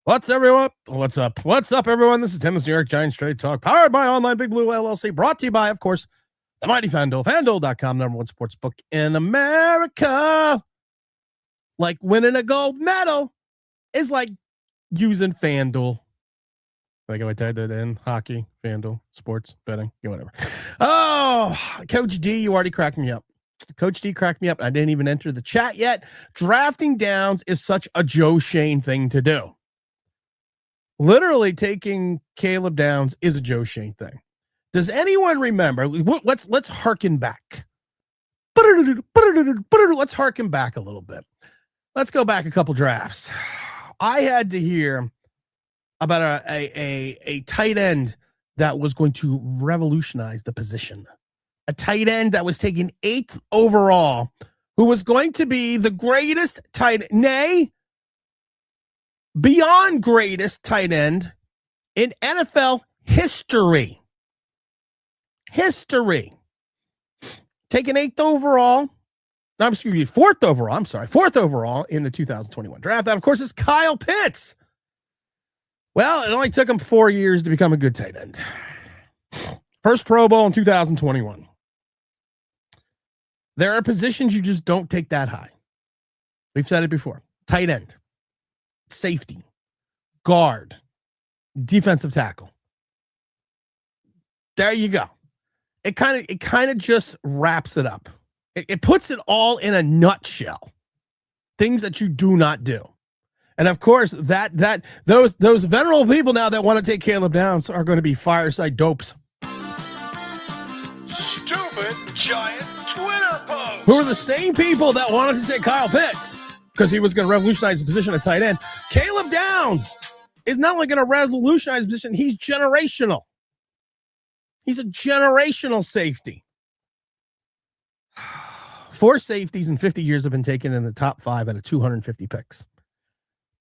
What's everyone? What's up? What's up, everyone? This is Tim's New York Giants Straight Talk, powered by Online Big Blue LLC, brought to you by, of course, the mighty FanDuel. FanDuel.com, number one sports book in America. Like winning a gold medal is like using FanDuel. Like I typed that in, hockey, FanDuel, sports, betting, whatever. Oh, Coach D, you already cracked me up. Coach D cracked me up. I didn't even enter the chat yet. Drafting downs is such a Joe Shane thing to do. Literally taking Caleb Downs is a Joe Shane thing. Does anyone remember? Let's harken back. Let's harken back a little bit. Let's go back a couple drafts. I had to hear about a tight end that was going to revolutionize the position. A tight end that was taken 8th overall, who was going to be the greatest tight end, beyond greatest tight end in NFL history. Taken 8th overall. No, excuse me, 4th overall. I'm sorry, 4th overall in the 2021 draft. That, of course, is Kyle Pitts. Well, it only took him 4 years to become a good tight end. First Pro Bowl in 2021. There are positions you just don't take that high. We've said it before. Tight end, safety, guard, defensive tackle. There you go. It kind of just wraps it up. It puts it all in a nutshell. Things that you do not do. And of course, those venerable people now that want to take Caleb Downs are going to be fireside dopes. Stupid giant Twitter post. Who are the same people that wanted to take Kyle Pitts because he was going to revolutionize the position of tight end. Caleb Downs is not only going to revolutionize the position, he's generational. He's a generational safety. 4 safeties in 50 years have been taken in the top 5 out of 250 picks.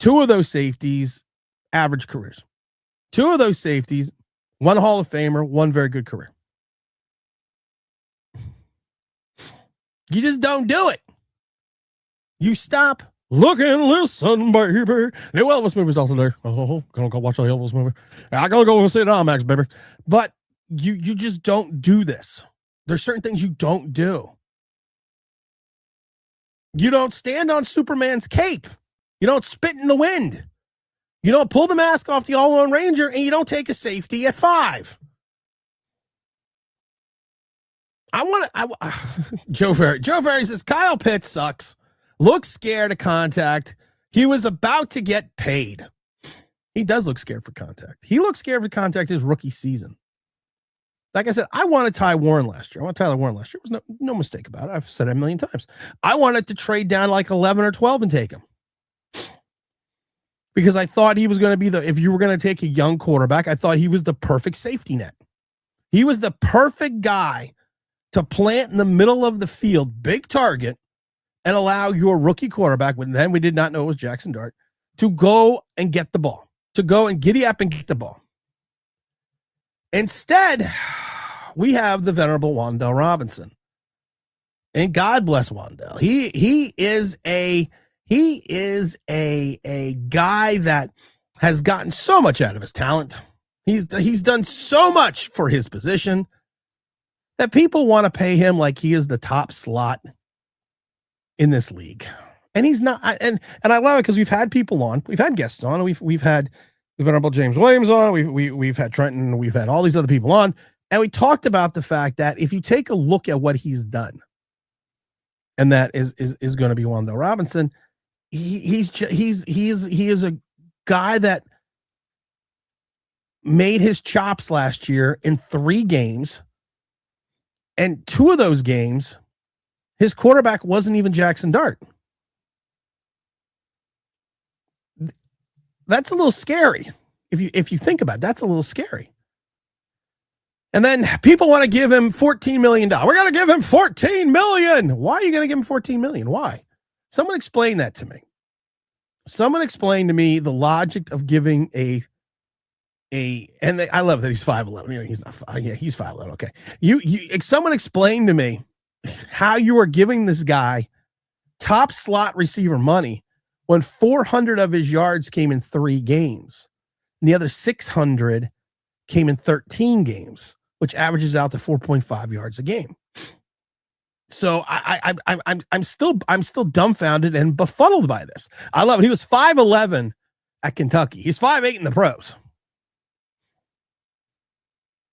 2 of those safeties, average careers. 2 of those safeties, 1 Hall of Famer, 1 very good career. You just don't do it. You stop, look and listen, baby. New Elvis movie's also there. Oh, gonna go watch the Elvis movie. I gotta go see it on Max, baby. But you just don't do this. There's certain things you don't do. You don't stand on Superman's cape. You don't spit in the wind. You don't pull the mask off the All-Lone Ranger, and you don't take a safety at 5. Joe Ferry says Kyle Pitts sucks. Looks scared of contact. He was about to get paid. He does look scared for contact. He looked scared for contact his rookie season. Like I said, I wanted Ty Warren last year. I wanted Tyler Warren last year. There was no mistake about it. I've said it a million times. I wanted to trade down like 11 or 12 and take him. Because I thought he was going to be if you were going to take a young quarterback, I thought he was the perfect safety net. He was the perfect guy to plant in the middle of the field, big target, and allow your rookie quarterback, when then we did not know it was Jackson Dart, to go and get the ball, to go and giddy up and get the ball. Instead, we have the venerable Wan'Dale Robinson. And God bless Wan'Dale. He is a guy that has gotten so much out of his talent. He's done so much for his position that people want to pay him like he is the top slot in this league. And he's not. And I love it because we've had people on, we've had guests on, we've had the venerable James Williams on, we've had Trenton, we've had all these other people on, and we talked about the fact that if you take a look at what he's done, and that is going to be Wan'Dale Robinson, he is a guy that made his chops last year in 3 games. And 2 of those games, his quarterback wasn't even Jackson Dart. That's a little scary. If you think about it, that's a little scary. And then people want to give him $14 million. We're going to give him $14 million. Why are you going to give him $14 million? Why? Someone explain that to me. Someone explain to me the logic of giving I love that he's 5'11". He's not. Yeah, he's 5'11". Okay. Someone explain to me how you are giving this guy top slot receiver money when 400 of his yards came in 3 games. And the other 600 came in 13 games, which averages out to 4.5 yards a game. So I'm still dumbfounded and befuddled by this. I love it. He was 5'11" at Kentucky. He's 5'8" in the pros.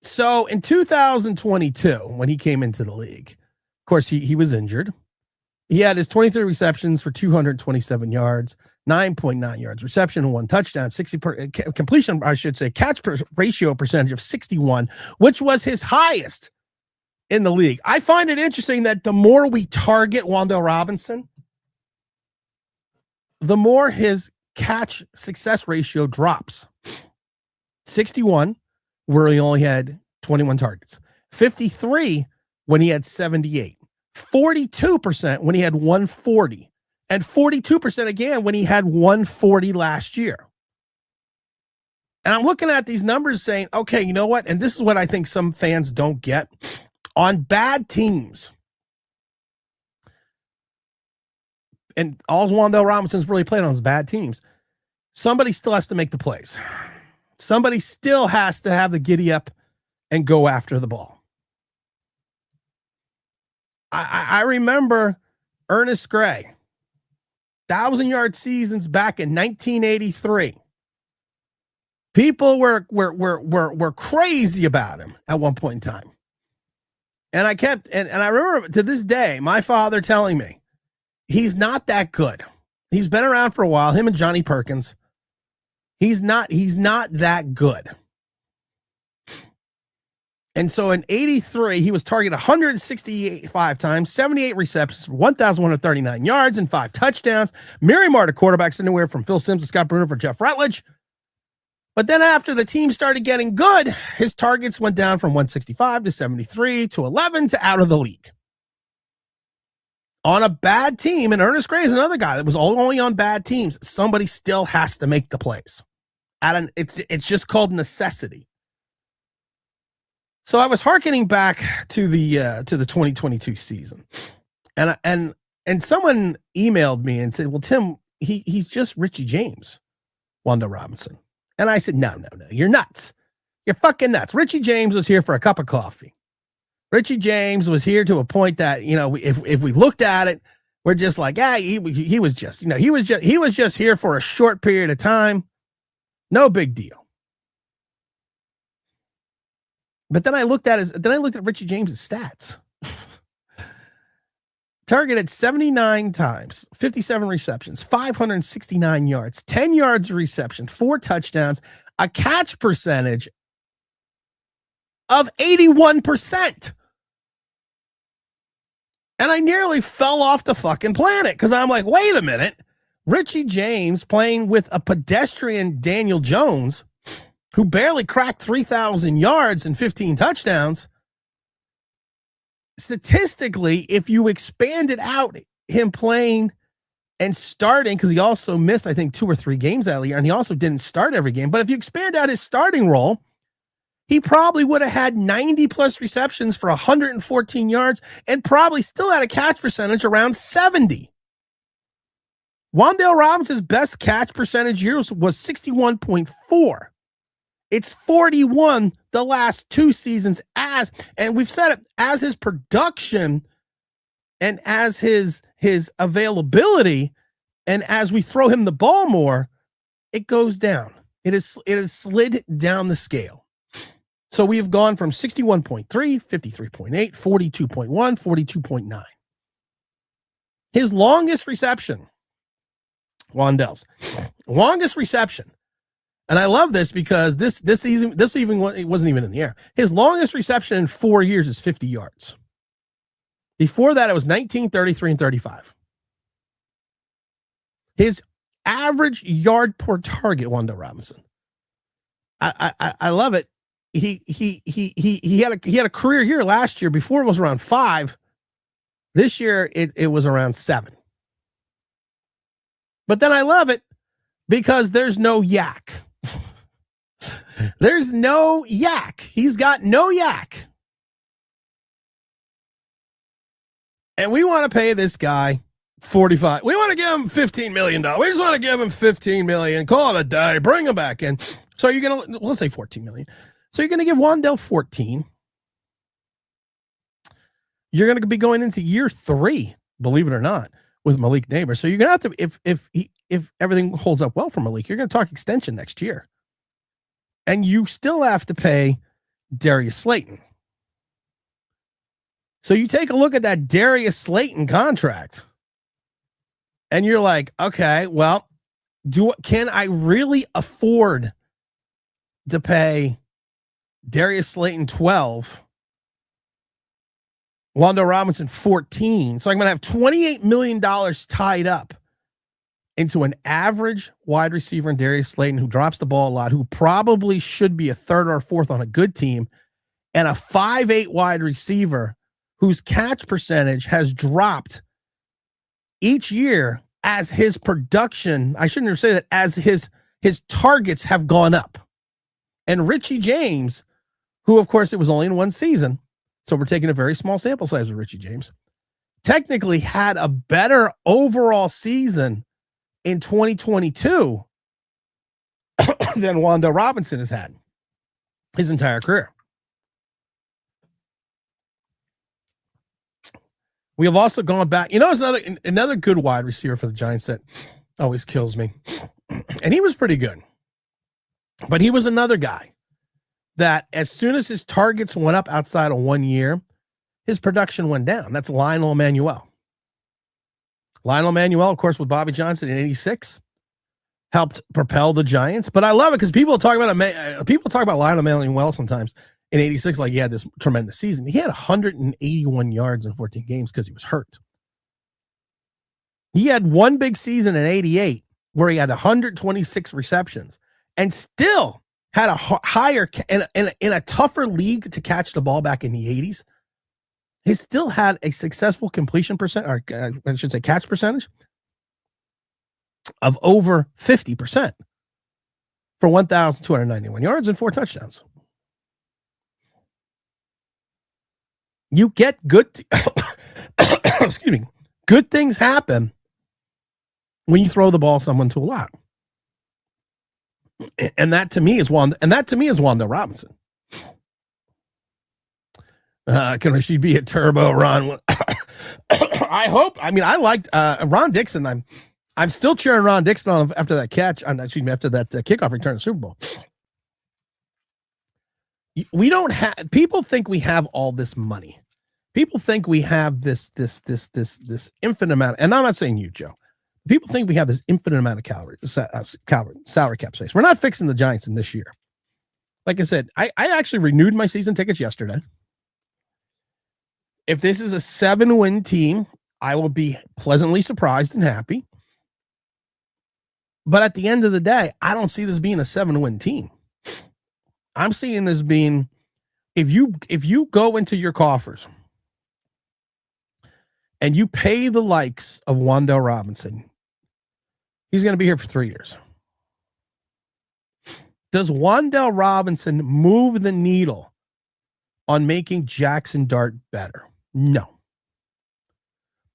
So in 2022, when he came into the league, of course, he was injured. He had his 23 receptions for 227 yards, 9.9 yards reception, and 1 touchdown, 60 completion, I should say, catch ratio percentage of 61, which was his highest in the league. I find it interesting that the more we target Wan'Dale Robinson, the more his catch success ratio drops. 61, where he only had 21 targets. 53 when he had 78. 42% when he had 140. And 42% again when he had 140 last year. And I'm looking at these numbers saying, okay, you know what? And this is what I think some fans don't get. On bad teams, and all Wan'Dale Robinson's really played on is bad teams, somebody still has to make the plays. Somebody still has to have the giddy up and go after the ball. I remember Ernest Gray, 1,000-yard seasons back in 1983. People were crazy about him at one point in time. And I remember to this day, my father telling me, he's not that good. He's been around for a while, him and Johnny Perkins. He's not that good. And so in 83, he was targeted 165 times, 78 receptions, 1,139 yards, and 5 touchdowns. Mary Marta quarterbacks anywhere from Phil Simms to Scott Bruno for Jeff Rutledge. But then after the team started getting good, his targets went down from 165 to 73 to 11 to out of the league. On a bad team, and Ernest Gray is another guy that was only on bad teams, somebody still has to make the plays. It's just called necessity. So I was hearkening back to the 2022 season, and someone emailed me and said, "Well, Tim, he's just Richie James, Wan'Dale Robinson." And I said, "No, you're nuts. You're fucking nuts. Richie James was here for a cup of coffee. Richie James was here to a point that, you know, if we looked at it, we're just like, he was just, you know, he was just here for a short period of time. No big deal." But then I looked at Richie James's stats. Targeted 79 times, 57 receptions, 569 yards, 10 yards of reception, 4 touchdowns, a catch percentage of 81%. And I nearly fell off the fucking planet because I'm like, wait a minute. Richie James playing with a pedestrian Daniel Jones, who barely cracked 3,000 yards and 15 touchdowns. Statistically, if you expanded out him playing and starting, because he also missed, I think, 2 or 3 games that year, and he also didn't start every game. But if you expand out his starting role, he probably would have had 90-plus receptions for 114 yards and probably still had a catch percentage around 70. Wan'Dale Robinson's best catch percentage year was 61.4. It's 41 the last 2 seasons and we've said it, as his production and as his availability and as we throw him the ball more, it goes down. It is slid down the scale. So we have gone from 61.3, 53.8, 42.1, 42.9. His longest reception, Wan'Dale's longest reception. And I love this because this even it wasn't even in the air. His longest reception in 4 years is 50 yards. Before that, it was 19, 33, and 35. His average yard per target, Wan'Dale Robinson. I love it. He had a career year last year. Before it was around 5. This year it was around 7. But then I love it because there's no yak. There's no yak. He's got no yak. And we want to pay this guy 45. We want to give him $15 million. We just want to give him $15 million. Call it a day. Bring him back in. So you're going to, let's say $14 million. So you're going to give Wan'Dale 14. You're going to be going into year 3, believe it or not, with Malik Neighbors. So you're going to have to, if everything holds up well for Malik, you're going to talk extension next year. And you still have to pay Darius Slayton. So you take a look at that Darius Slayton contract and you're like, okay, well, can I really afford to pay Darius Slayton 12, Wan'Dale Robinson 14? So I'm going to have $28 million tied up into an average wide receiver in Darius Slayton who drops the ball a lot, who probably should be a 3rd or 4th on a good team, and a 5'8" wide receiver whose catch percentage has dropped each year as his production, I shouldn't even say that, as his targets have gone up. And Richie James, who of course it was only in one season, so we're taking a very small sample size with Richie James, technically had a better overall season in 2022 than Wan'Dale Robinson has had his entire career. We have also gone back. You know, it's another good wide receiver for the Giants that always kills me. And he was pretty good. But he was another guy that as soon as his targets went up outside of 1 year, his production went down. That's Lionel Emmanuel. Lionel Emmanuel, of course, with Bobby Johnson in 86, helped propel the Giants. But I love it because people talk about Lionel Emmanuel sometimes in 86 like he had this tremendous season. He had 181 yards in 14 games because he was hurt. He had one big season in 88 where he had 126 receptions and still had a higher in a tougher league to catch the ball back in the 80s. He still had a successful completion percent, or I should say catch percentage of over 50% for 1,291 yards and 4 touchdowns. You get good, excuse me, good things happen when you throw the ball someone to a lot. And that to me is Wan'Dale Robinson. Can she be a turbo Ron? I hope. I mean, I liked Ron Dixon. I'm still cheering Ron Dixon on after that catch. After that kickoff return to Super Bowl. We don't have. People think we have all this money. People think we have this infinite amount. And I'm not saying you, Joe. People think we have this infinite amount of salary cap space. We're not fixing the Giants in this year. Like I said, I actually renewed my season tickets yesterday. If this is a 7-win team, I will be pleasantly surprised and happy. But at the end of the day, I don't see this being a 7-win team. I'm seeing this being, if you go into your coffers and you pay the likes of Wan'Dale Robinson, he's going to be here for 3 years. Does Wan'Dale Robinson move the needle on making Jackson Dart better? No.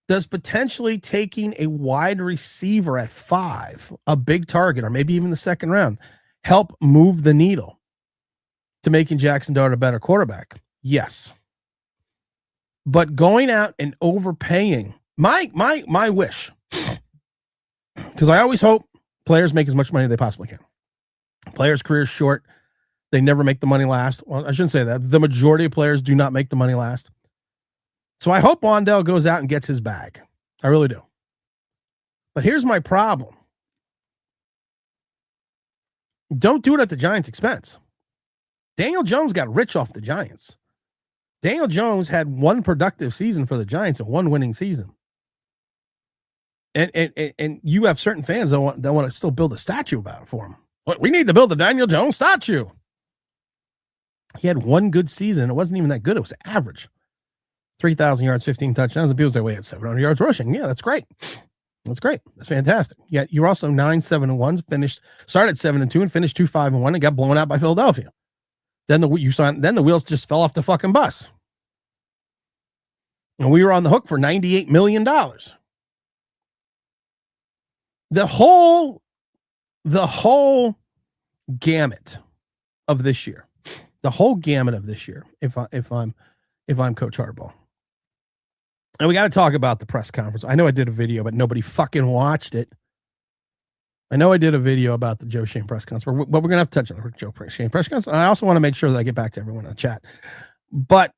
Does potentially taking a wide receiver at 5, a big target, or maybe even the second round, help move the needle to making Jackson Dart a better quarterback? Yes. But going out and overpaying, my wish, because I always hope players make as much money as they possibly can. Players' careers short. They never make the money last. Well, I shouldn't say that. The majority of players do not make the money last. So I hope Wan'Dale goes out and gets his bag. I really do. But here's my problem. Don't do it at the Giants' expense. Daniel Jones got rich off the Giants. Daniel Jones had one productive season for the Giants and one winning season. And you have certain fans that want to still build a statue about it for him. But we need to build a Daniel Jones statue. He had one good season. It wasn't even that good. It was average. 3,000 yards, 15 touchdowns. And people say, wait, 700 yards rushing. Yeah, that's great. That's great. That's fantastic. Yet you're also 9-7-1, started 7-2 and finished 2-5-1 and got blown out by Philadelphia. Then the wheels just fell off the fucking bus. And we were on the hook for $98 million. The whole gamut of this year. The whole gamut of this year, if I'm Coach Harbaugh. And we got to talk about the press conference. I know I did a video, but nobody fucking watched it. I know I did a video about the Joe Shane press conference, but we're going to have to touch on the Joe Shane press conference. And I also want to make sure that I get back to everyone in the chat. But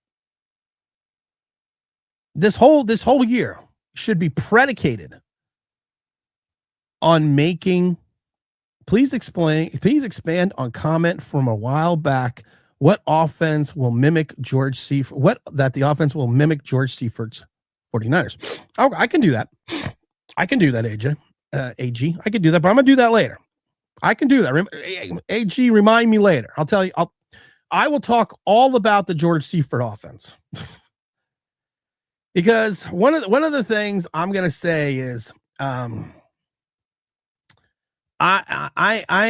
this whole year should be predicated on making. Please expand on comment from a while back. What offense will mimic George Seifert? The offense will mimic George Seifert's 49ers. Oh, I can do that. I can do that, AG. I can do that, but I'm gonna do that later. I can do that. AG, remind me later. I'll tell you. I will talk all about the George Seifert offense because one of the things I'm gonna say is I am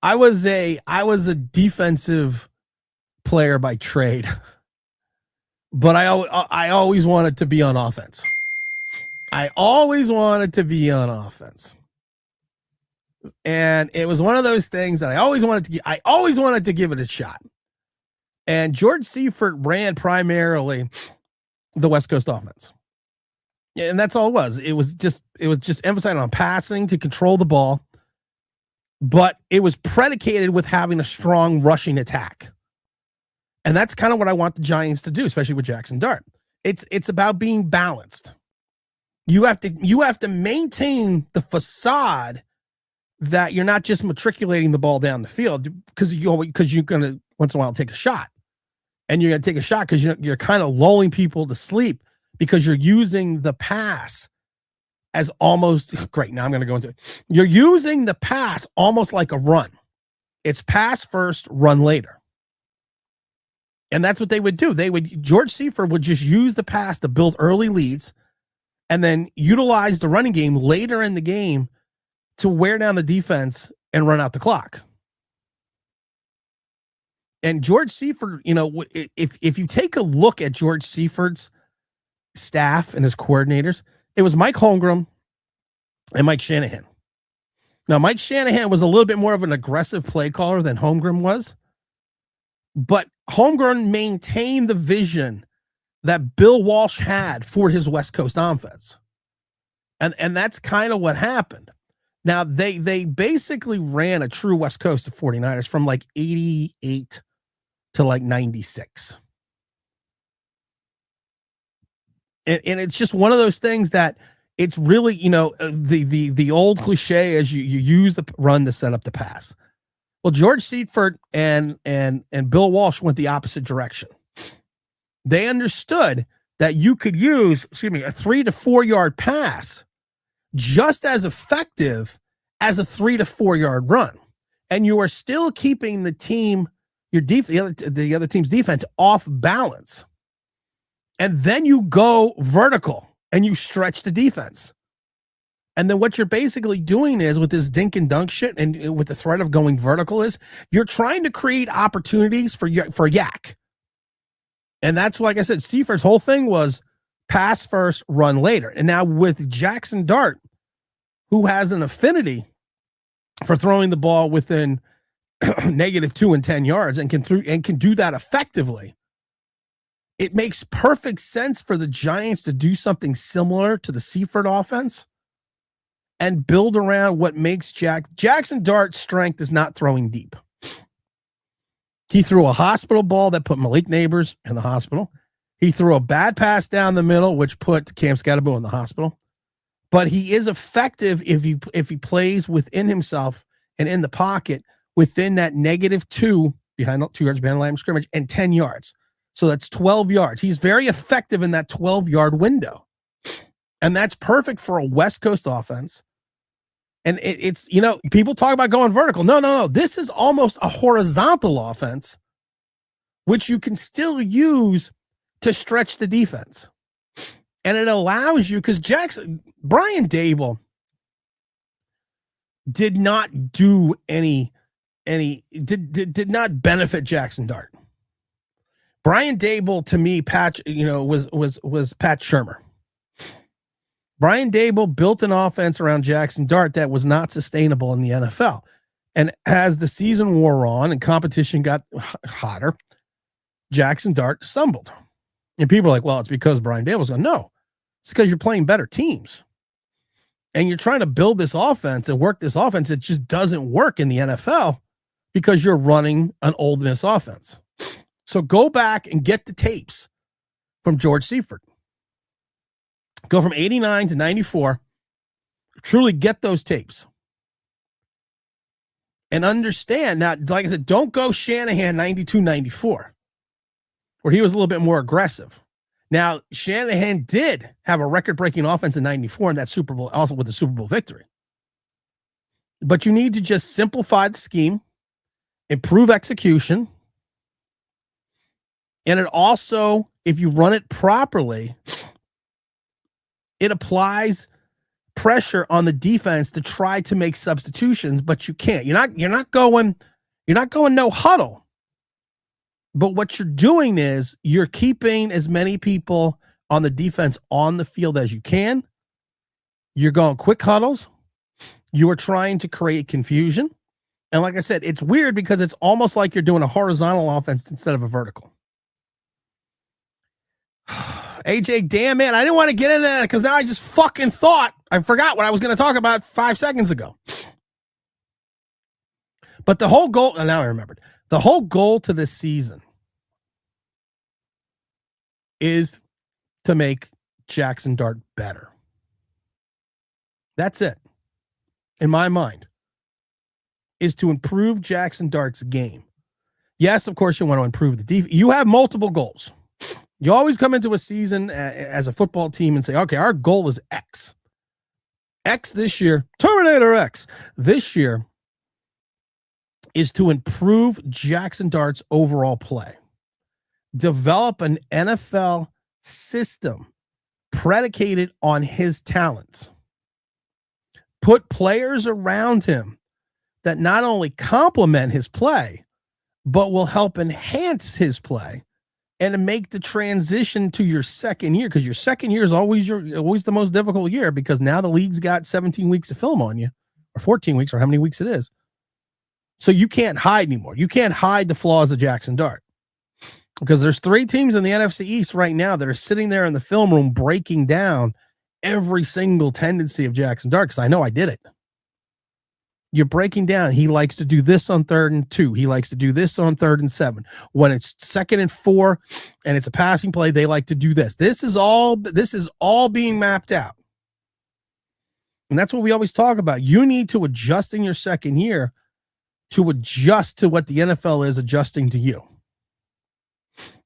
I was a defensive player by trade, but I always wanted to be on offense. I always wanted to be on offense. And it was one of those things that I always wanted to give it a shot. And George Seifert ran primarily the West Coast offense. And that's all it was. It was just emphasizing on passing to control the ball, but it was predicated with having a strong rushing attack. And that's kind of what I want the Giants to do, especially with Jackson Dart. It's about being balanced. You have to maintain the facade that you're not just matriculating the ball down the field because you're going to once in a while take a shot. And you're going to take a shot because you're kind of lulling people to sleep because you're using the pass as almost great. Now I'm going to go into it. You're using the pass almost like a run. It's pass first, run later. And that's what they would do. George Seifert would just use the pass to build early leads and then utilize the running game later in the game to wear down the defense and run out the clock. And George Seifert, if you take a look at George Seifert's staff and his coordinators, it was Mike Holmgren and Mike Shanahan. Now, Mike Shanahan was a little bit more of an aggressive play caller than Holmgren was, but Holmgren maintained the vision that Bill Walsh had for his West Coast offense. And that's kind of what happened. Now, they basically ran a true West Coast of 49ers from like 88 to like 96. And it's just one of those things that it's really, the old cliche is you use the run to set up the pass. Well, George Seifert and Bill Walsh went the opposite direction. They understood that you could use, a 3 to 4 yard pass just as effective as a 3 to 4 yard run. And you are still keeping the team, the other team's defense off balance. And then you go vertical and you stretch the defense. And then what you're basically doing is with this dink and dunk shit and with the threat of going vertical is you're trying to create opportunities for Yak. And that's, like I said, Seifert's whole thing was pass first, run later. And now with Jackson Dart, who has an affinity for throwing the ball within -2 and 10 yards and can do that effectively, it makes perfect sense for the Giants to do something similar to the Seifert offense and build around what makes Jackson Dart's strength is not throwing deep. He threw a hospital ball that put Malik Neighbors in the hospital. He threw a bad pass down the middle, which put Cam Scatterbo in the hospital. But he is effective if he plays within himself and in the pocket within that -2 behind 2 yards behind the line of scrimmage and 10 yards. So that's 12 yards. He's very effective in that 12-yard window. And that's perfect for a West Coast offense. And it's, people talk about going vertical. No. This is almost a horizontal offense, which you can still use to stretch the defense. And it allows you, because Brian Dable did not do did not benefit Jackson Dart. Brian Dable, to me, was Pat Shurmur. Brian Daboll built an offense around Jackson Dart that was not sustainable in the NFL. And as the season wore on and competition got hotter, Jackson Dart stumbled. And people are like, well, it's because Brian Daboll's going. No, it's because you're playing better teams. And you're trying to build this offense and work this offense. It just doesn't work in the NFL because you're running an Ole Miss offense. So go back and get the tapes from George Seifert. Go from 89 to 94. Truly get those tapes. And understand, now, like I said, don't go Shanahan 92, 94, where he was a little bit more aggressive. Now, Shanahan did have a record-breaking offense in 94 in that Super Bowl, also with the Super Bowl victory. But you need to just simplify the scheme, improve execution, and it also, if you run it properly, it applies pressure on the defense to try to make substitutions, but you can't. You're not going no huddle. But what you're doing is you're keeping as many people on the defense on the field as you can. You're going quick huddles. You are trying to create confusion. And like I said, it's weird because it's almost like you're doing a horizontal offense instead of a vertical. AJ, damn man, I didn't want to get into that because now I just fucking thought I forgot what I was going to talk about 5 seconds ago. But the whole goal, and now I remembered, the whole goal to this season is to make Jackson Dart better. That's it. In my mind, is to improve Jackson Dart's game. Yes, of course, you want to improve the defense. You have multiple goals. You always come into a season as a football team and say, okay, our goal is X. X this year, Terminator X. This year is to improve Jackson Dart's overall play. Develop an NFL system predicated on his talents. Put players around him that not only complement his play, but will help enhance his play and to make the transition to your second year, because your second year is always the most difficult year, because now the league's got 17 weeks of film on you, or 14 weeks, or how many weeks it is. So you can't hide anymore. You can't hide the flaws of Jackson Dart, because there's 3 teams in the NFC East right now that are sitting there in the film room breaking down every single tendency of Jackson Dart, because I know I did it. You're breaking down. He likes to do this on 3rd and 2. He likes to do this on 3rd and 7. When it's 2nd and 4 and it's a passing play, they like to do this. This is all being mapped out. And that's what we always talk about. You need to adjust in your second year to adjust to what the NFL is adjusting to you.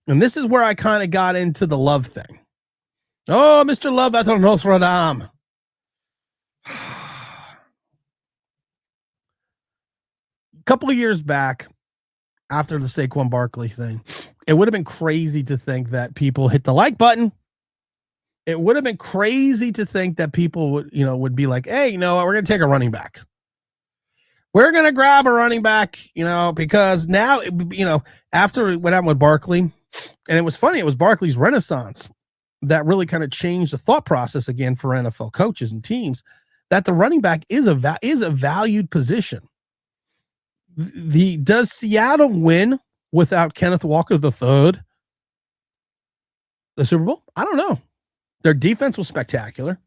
And this is where I kind of got into the Love thing. Oh, Mr. Love at Notre Dame. A couple of years back, after the Saquon Barkley thing, it would have been crazy to think that people hit the like button. It would have been crazy to think that people would be like, hey, we're going to take a running back. We're going to grab a running back, because now, after what happened with Barkley, and it was funny, it was Barkley's renaissance that really kind of changed the thought process again for NFL coaches and teams, that the running back is a valued position. Does Seattle win without Kenneth Walker III the Super Bowl? I don't know. Their defense was spectacular.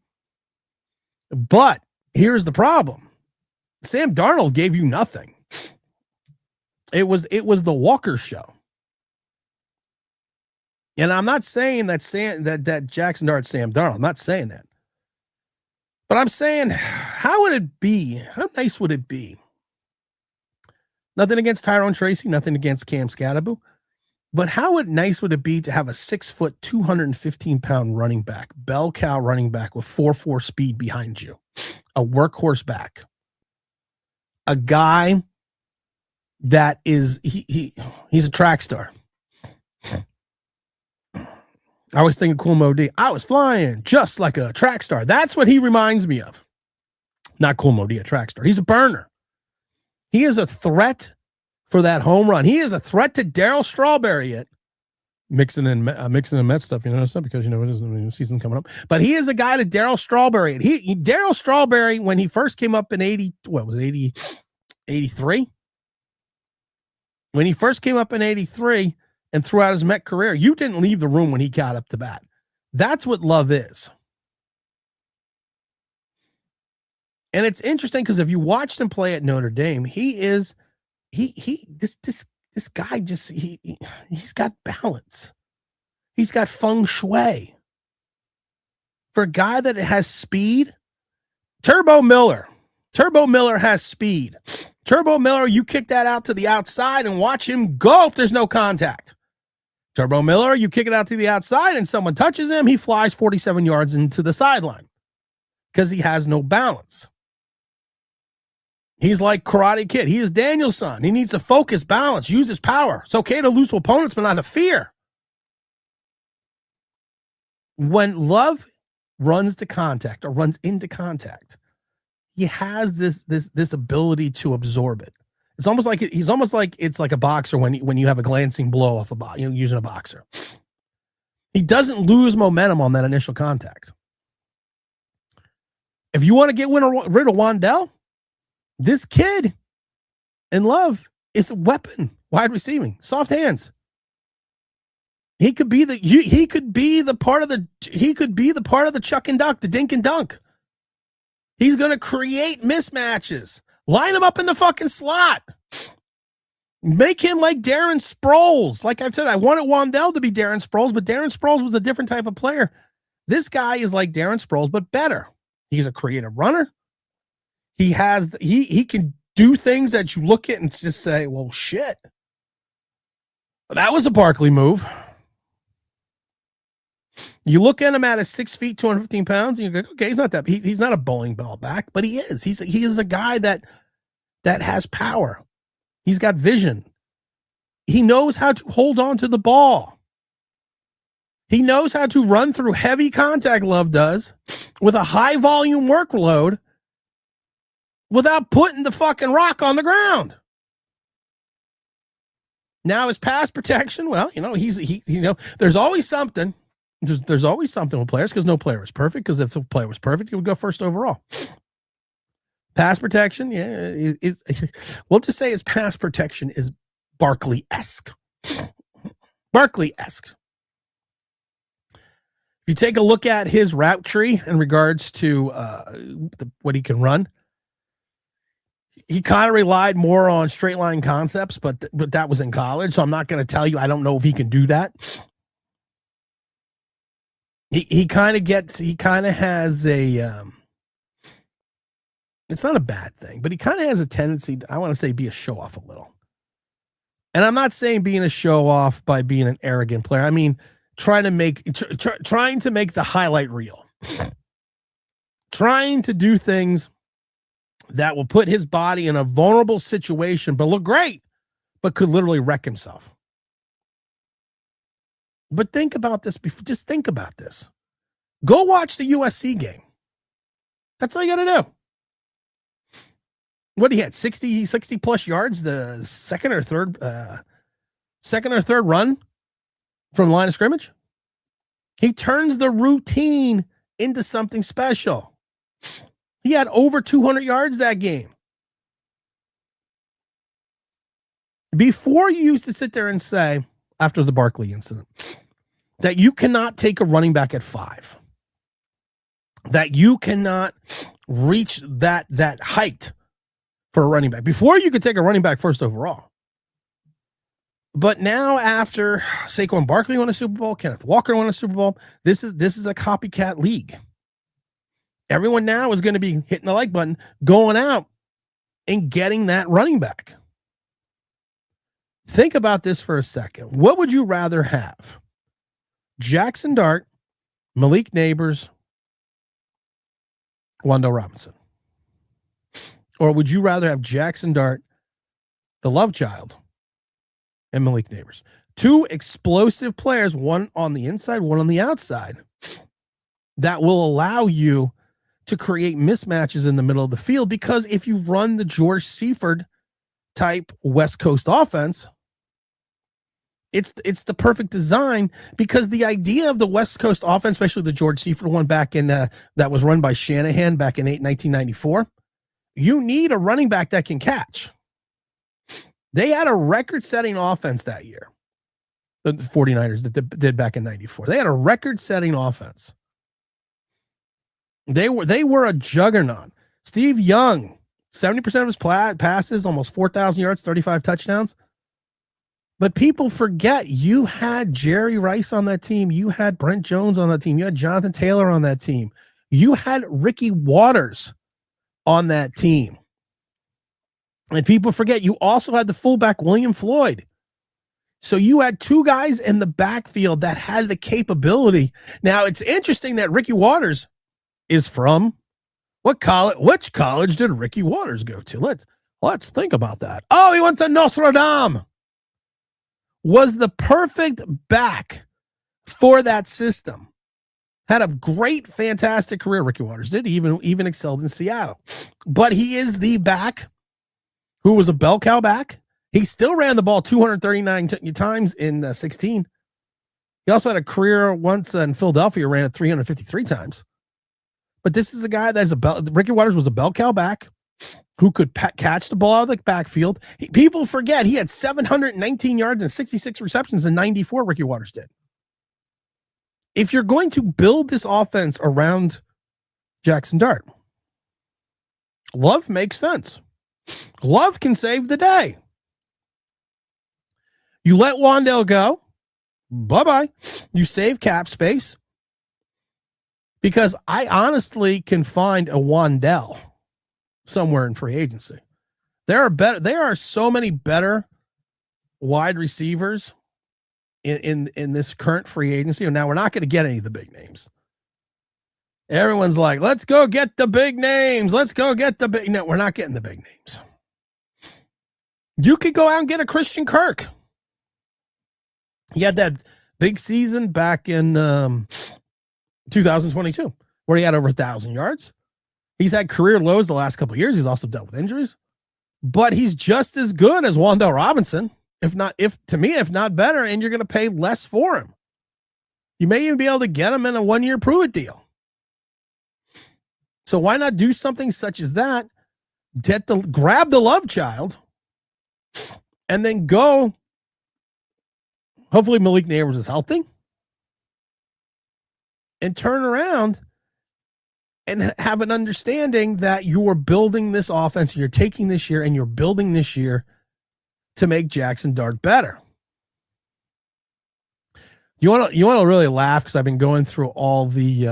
But here's the problem. Sam Darnold gave you nothing. It was the Walker show. And I'm not saying that Jackson Dart's Sam Darnold. I'm not saying that. But I'm saying, how would it be? How nice would it be? Nothing against Tyrone Tracy, nothing against Cam Scatterbo. But how nice would it be to have a 6 foot, 215-pound running back, bell cow running back with 4.4 speed behind you, a workhorse back, a guy that is he's a track star. I was thinking Cool Mo D. I was flying just like a track star. That's what he reminds me of. Not Cool Mo D, a track star. He's a burner. He is a threat for that home run. He is a threat to Darryl Strawberry mixing in Met stuff, stuff because it isn't season coming up. But he is a guy to Darryl Strawberry. And Darryl Strawberry, when he first came up in 83? When he first came up in 83 and throughout his Met career, you didn't leave the room when he got up to bat. That's what Love is. And it's interesting because if you watched him play at Notre Dame, this guy just he's got balance. He's got feng shui. For a guy that has speed, Turbo Miller has speed. Turbo Miller, you kick that out to the outside and watch him go if there's no contact. Turbo Miller, you kick it out to the outside and someone touches him, he flies 47 yards into the sideline because he has no balance. He's like Karate Kid. He is Danielson. He needs to focus, balance, use his power. It's okay to lose to opponents, but not to fear. When Love runs to contact or runs into contact, he has this ability to absorb it. It's almost like it's like a boxer when you have a glancing blow off using a boxer. He doesn't lose momentum on that initial contact. If you want to get rid of Wan'Dale, this kid in Love is a weapon, wide receiving, soft hands. He could be the part of the chuck and duck, the dink and dunk. He's going to create mismatches. Line him up in the fucking slot. Make him like Darren Sproles. Like I've said, I wanted Wan'Dale to be Darren Sproles, but Darren Sproles was a different type of player. This guy is like Darren Sproles, but better. He's a creative runner. He can do things that you look at and just say, well, shit. That was a Barkley move. You look at him at his 6 feet, 215 pounds, and you go, okay, he's not a bowling ball back, but he is. He is a guy that has power. He's got vision. He knows how to hold on to the ball. He knows how to run through heavy contact, Love does, with a high volume workload without putting the fucking rock on the ground. Now his pass protection, well, there's always something. There's always something with players because no player is perfect, because if a player was perfect, he would go first overall. Pass protection, we'll just say his pass protection is Barkley-esque. Barkley-esque. If you take a look at his route tree in regards to what he can run, he kind of relied more on straight line concepts, but that was in college, so I'm not going to tell you. I don't know if he can do that. He kind of has a, it's not a bad thing, but he kind of has a tendency, I want to say, be a show off a little. And I'm not saying being a show off by being an arrogant player. I mean, trying to make the highlight reel, trying to do things that will put his body in a vulnerable situation, but look great, but could literally wreck himself. But think about this. Just think about this. Go watch the USC game. That's all you got to do. What he had, 60 plus yards, the second or third run from the line of scrimmage. He turns the routine into something special. He had over 200 yards that game. Before, you used to sit there and say, after the Barkley incident, that you cannot take a running back at 5. That you cannot reach that height for a running back. Before, you could take a running back first overall. But now, after Saquon Barkley won a Super Bowl, Kenneth Walker won a Super Bowl, this is a copycat league. Everyone now is going to be hitting the like button, going out and getting that running back. Think about this for a second. What would you rather have? Jackson Dart, Malik Neighbors, Wan'Dale Robinson? Or would you rather have Jackson Dart, the love child, and Malik Neighbors? 2 explosive players, one on the inside, one on the outside, that will allow you to create mismatches in the middle of the field, because if you run the George Seifert type West Coast offense, It's the perfect design because the idea of the West Coast offense, especially the George Seifert one back in that was run by Shanahan back in 1994, you need a running back that can catch. They had a record-setting offense that year. The 49ers did back in 94. They had a record-setting offense. They were a juggernaut. Steve Young, 70% of his passes, almost 4,000 yards, 35 touchdowns. But people forget you had Jerry Rice on that team. You had Brent Jones on that team. You had Jonathan Taylor on that team. You had Ricky Waters on that team. And people forget you also had the fullback William Floyd. So you had two guys in the backfield that had the capability. Now, it's interesting that Ricky Waters is from what college? Which college did Ricky Waters go to? Let's think about that. Oh, he went to Notre Dame. Was the perfect back for that system. Had a great, fantastic career. Ricky Waters did. He even excelled in Seattle. But he is the back who was a bell cow back. He still ran the ball 239 times in 16. He also had a career once in Philadelphia, ran it 353 times. But this is a guy that's Ricky Waters was a bell cow back who could catch the ball out of the backfield. People forget he had 719 yards and 66 receptions in 94, Ricky Waters did. If you're going to build this offense around Jackson Dart, Love makes sense. Love can save the day. You let Wan'Dale go. Bye-bye. You save cap space. Because I honestly can find a Wan'Dale somewhere in free agency. There are so many better wide receivers in this current free agency. And now we're not going to get any of the big names. Everyone's like, let's go get the big names. Let's go get the big. No, we're not getting the big names. You could go out and get a Christian Kirk. He had that big season back in 2022 where he had over 1,000 yards. He's had career lows the last couple of years. He's also dealt with injuries, but he's just as good as Wan'Dale Robinson, if not better, and you're going to pay less for him. You may even be able to get him in a 1-year prove-it deal. So why not do something such as that? Grab the love child and then go. Hopefully Malik Neighbors is healthy and turn around and have an understanding that you are building this offense. You're taking this year and you're building this year to make Jackson Dart better. You want to really laugh because I've been going through all the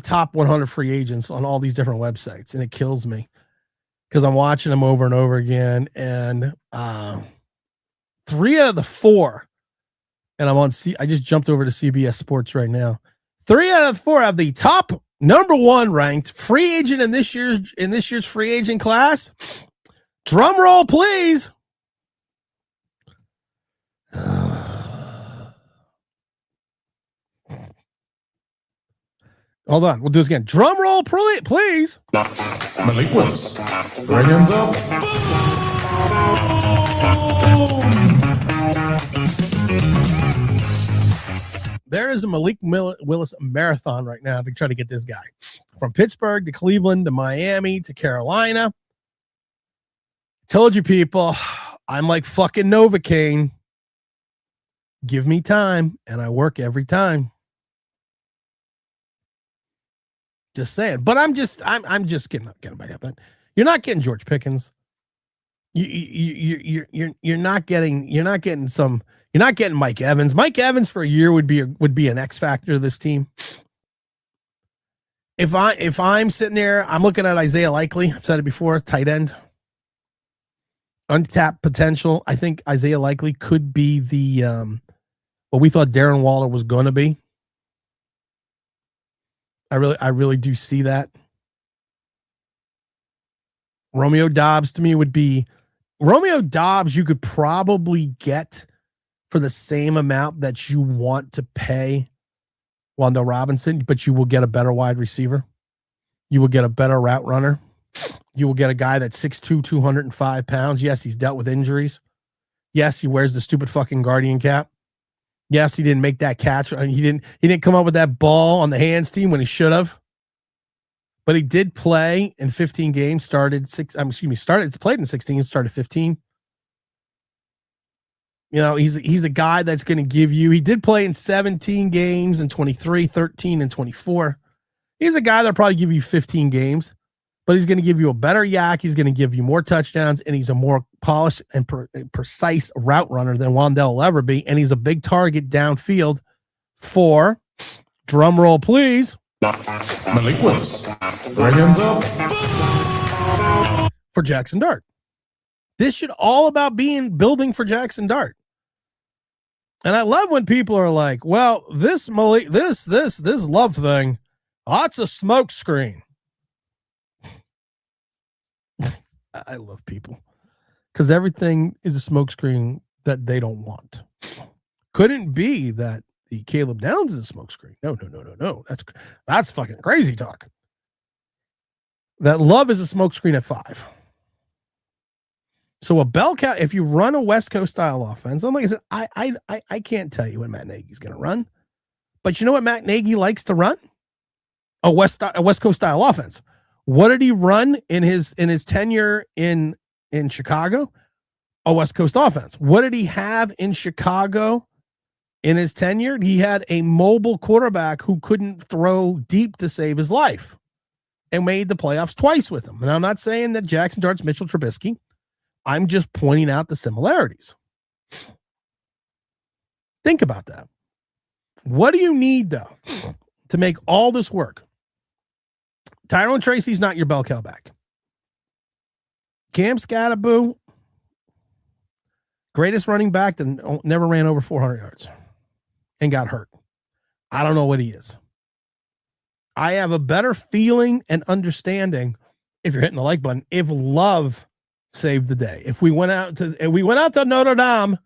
top 100 free agents on all these different websites, and it kills me because I'm watching them over and over again. And 3 out of the 4. And I just jumped over to CBS Sports right now. 3 out of the 4 have the top number 1 ranked free agent in this year's free agent class. Drum roll, please. Hold on. We'll do this again. Drum roll, please. Malik Willis. Bring him the There is a Malik Willis marathon right now to try to get this guy from Pittsburgh to Cleveland to Miami to Carolina. Told you people, I'm like fucking Novocaine. Give me time, and I work every time. Just saying, but I'm just getting back at that. You're not getting George Pickens. You're not getting Mike Evans. Mike Evans for a year would be an X factor to this team. If I'm sitting there, I'm looking at Isaiah Likely. I've said it before, tight end. Untapped potential. I think Isaiah Likely could be the what we thought Darren Waller was going to be. I really do see that. Romeo Doubs to me would be Romeo Doubs. You could probably get for the same amount that you want to pay Wan'Dale Robinson, but you will get a better wide receiver. You will get a better route runner. You will get a guy that's 6'2", 205 pounds. Yes, he's dealt with injuries. Yes, he wears the stupid fucking Guardian cap. Yes, he didn't make that catch. He didn't come up with that ball on the hands team when he should have. But he did play in 15 games, played in 16, started 15. You know, he's a guy that's going to give you, he did play in 17 games and 23, 13, and 24. He's a guy that'll probably give you 15 games, but he's going to give you a better yak. He's going to give you more touchdowns, and he's a more polished and precise route runner than Wan'Dale will ever be. And he's a big target downfield for, drum roll, please, Malik Willis. Bringing the for Jackson Dart. This should all about building for Jackson Dart. And I love when people are like, well, this love thing, it's a smoke screen. I love people because everything is a smoke screen that they don't want. Couldn't be that the Caleb Downs is a smoke screen. No. That's fucking crazy talk. That Love is a smoke screen at 5. So a bell cow, if you run a West Coast style offense, like I said, I can't tell you what Matt Nagy's going to run, but you know what Matt Nagy likes to run? A West Coast style offense. What did he run in his tenure in Chicago? A West Coast offense. What did he have in Chicago in his tenure? He had a mobile quarterback who couldn't throw deep to save his life and made the playoffs twice with him. And I'm not saying that Jackson Dart's Mitchell Trubisky. I'm just pointing out the similarities. Think about that. What do you need, though, to make all this work? Tyrone Tracy's not your bell cow back. Cam Scatterboo, greatest running back that never ran over 400 yards and got hurt. I don't know what he is. I have a better feeling and understanding, if you're hitting the like button, if Love saved the day. If we went out to Notre Dame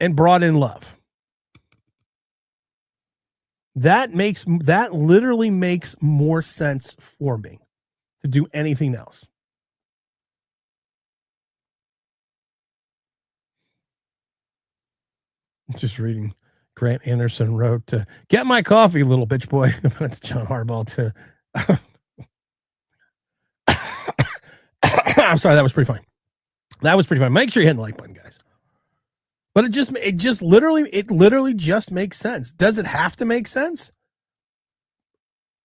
and brought in Love. That literally makes more sense for me to do anything else. Just reading. Grant Anderson wrote to get my coffee, little bitch boy. That's John Harbaugh too. I'm sorry, that was pretty funny. Make sure you hit the like button, guys. But it literally just makes sense. Does it have to make sense?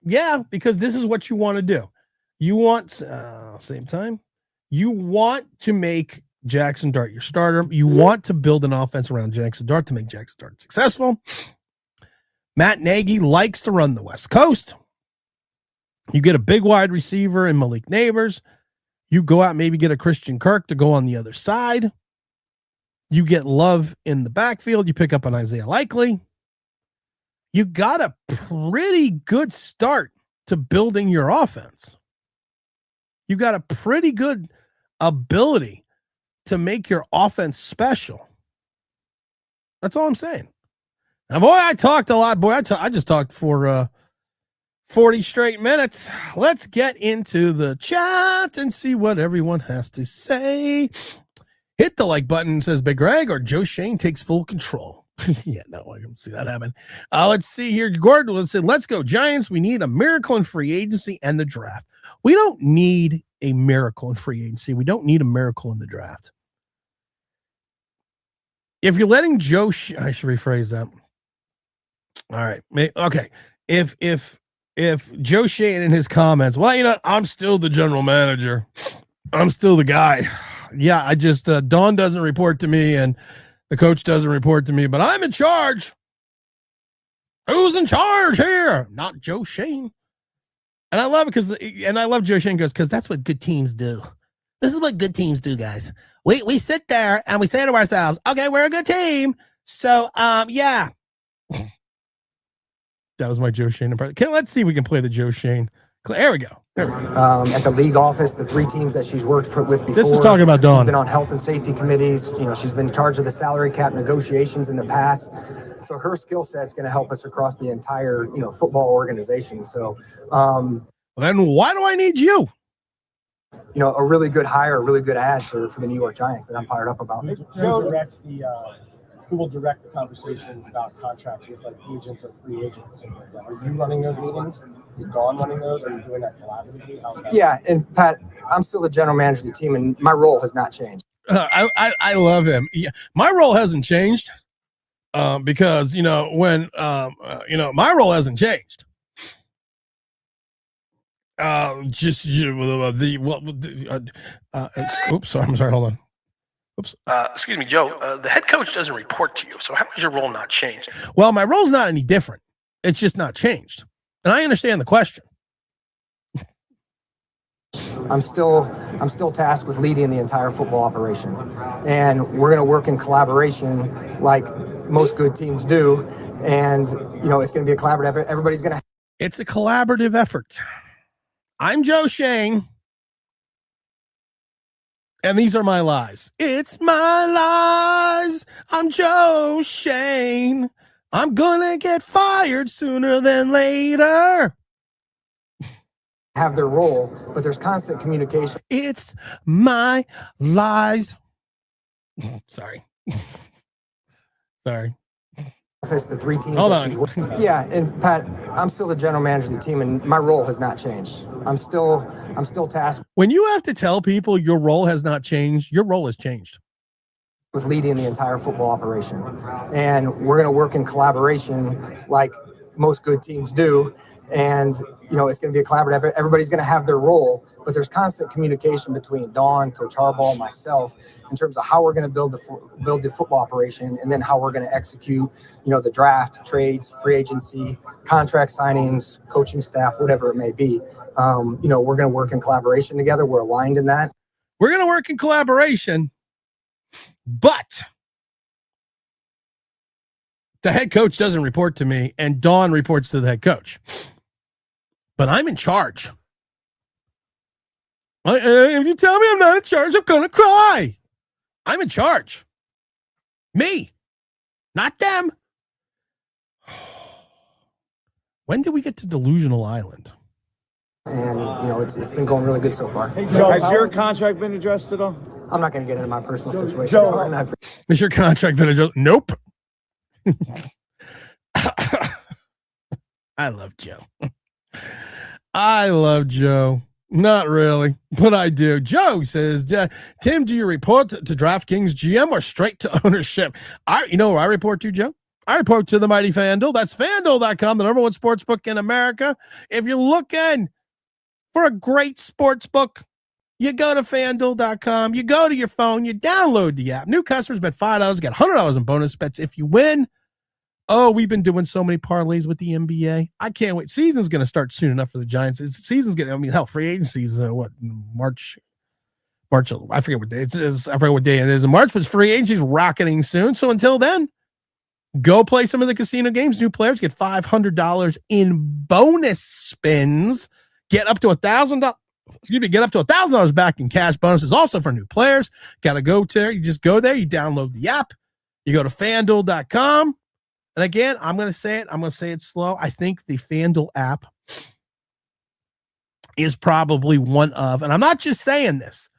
Yeah, because this is what you want to do. You want, same time, you want to make Jackson Dart your starter. You want to build an offense around Jackson Dart to make Jackson Dart successful. Matt Nagy likes to run the West Coast. You get a big wide receiver in Malik Neighbors. You go out, maybe get a Christian Kirk to go on the other side. You get Love in the backfield. You pick up an Isaiah Likely. You got a pretty good start to building your offense. You got a pretty good ability to make your offense special. That's all I'm saying. Now, boy, I talked a lot. Boy, I just talked for 40 straight minutes. Let's get into the chat and see what everyone has to say. Hit the like button, says Big Greg, or Joe Shane takes full control. Yeah, no, I don't see that happen. Let's see here. Gordon, let's go Giants. We need a miracle in free agency and the draft. We don't need a miracle in free agency. We don't need a miracle in the draft. If you're letting I should rephrase that. All right. Okay. If Joe Shane in his comments, well, I'm still the general manager. I'm still the guy. Yeah, I just, Dawn doesn't report to me and the coach doesn't report to me, but I'm in charge. Who's in charge here? Not Joe Shane. And I love it I love Joe Shane because that's what good teams do. This is what good teams do, guys. We sit there and we say to ourselves, okay, we're a good team. So, yeah. That was my Joe Shane impression. Let's see if we can play the Joe Shane. There we go. At the league office, the 3 teams that she's worked with before. This is talking about Dawn. She's been on health and safety committees. She's been in charge of the salary cap negotiations in the past. So her skill set's going to help us across the entire, football organization. So, then why do I need you? a really good hire, a really good ad for the New York Giants that I'm fired up about. Who will direct the conversations about contracts with like agents or free agents? Are you running those meetings? Is Dawn running those? Are you doing that collaboratively? Yeah, and Pat, I'm still the general manager of the team, and my role has not changed. I love him. Yeah, my role hasn't changed because when my role hasn't changed. Oops, sorry, I'm sorry. Hold on. Oops. Excuse me, Joe. The head coach doesn't report to you, so how does your role not change? Well, my role's not any different. It's just not changed, and I understand the question. I'm still tasked with leading the entire football operation, and we're going to work in collaboration like most good teams do. And it's going to be a collaborative. Everybody's going to. It's a collaborative effort. I'm Joe Shane. And these are my lies. It's my lies. I'm Joe Shane. I'm gonna get fired sooner than later. Have their role, but there's constant communication. It's my lies. Sorry. The three teams. Hold on. Yeah, and Pat, I'm still the general manager of the team, and my role has not changed. I'm still tasked. When you have to tell people your role has not changed, your role has changed. With leading the entire football operation, and we're going to work in collaboration like most good teams do. And it's going to be a collaborative. Everybody's going to have their role, but there's constant communication between Dawn, Coach Harbaugh, and myself in terms of how we're going to build the football operation, and then how we're going to execute, the draft, trades, free agency, contract signings, coaching staff, whatever it may be. We're going to work in collaboration together. We're aligned in that. We're going to work in collaboration, but the head coach doesn't report to me, and Dawn reports to the head coach. But I'm in charge. If you tell me I'm not in charge, I'm going to cry. I'm in charge. Me, not them. When did we get to Delusional Island? And, it's been going really good so far. Hey, Joe, has your contract been addressed at all? I'm not going to get into my personal situation. Joe, has your contract been addressed? Nope. I love Joe. I love Joe. Not really, but I do. Joe says, Tim, do you report to DraftKings GM or straight to ownership? Where I report to, Joe? I report to the mighty FanDuel. That's FanDuel.com, the #1 sports book in America. If you're looking for a great sports book, you go to FanDuel.com. You go to your phone. You download the app. New customers bet $5, get $100 in bonus bets if you win. Oh, we've been doing so many parlays with the NBA. I can't wait. Season's going to start soon enough for the Giants. Free agency is March. I forget what day it is. I forget what day it is in March, but free agency is rocketing soon. So until then, go play some of the casino games. New players get $500 in bonus spins. Get up to $1,000. Get up to $1,000 back in cash bonuses. Also for new players. You just go there. You download the app. You go to FanDuel.com. And again, I'm going to say it slow. I think the FanDuel app is probably one of, and I'm not just saying this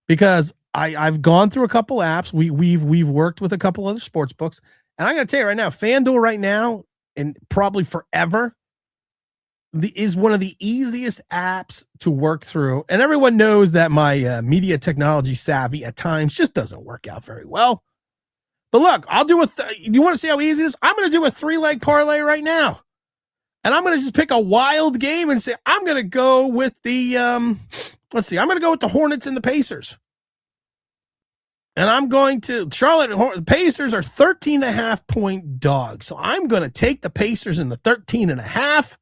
because I've gone through a couple apps. We've worked with a couple other sports books, and I'm going to tell you right now, FanDuel right now and probably forever is one of the easiest apps to work through. And everyone knows that my media technology savvy at times just doesn't work out very well. But look, I'll do you want to see how easy it is? I'm going to do a 3-leg parlay right now. And I'm going to just pick a wild game and say, I'm going to go with the, I'm going to go with the Hornets and the Pacers. And I'm going to, the Pacers are 13.5 point dogs. So I'm going to take the Pacers in the 13.5.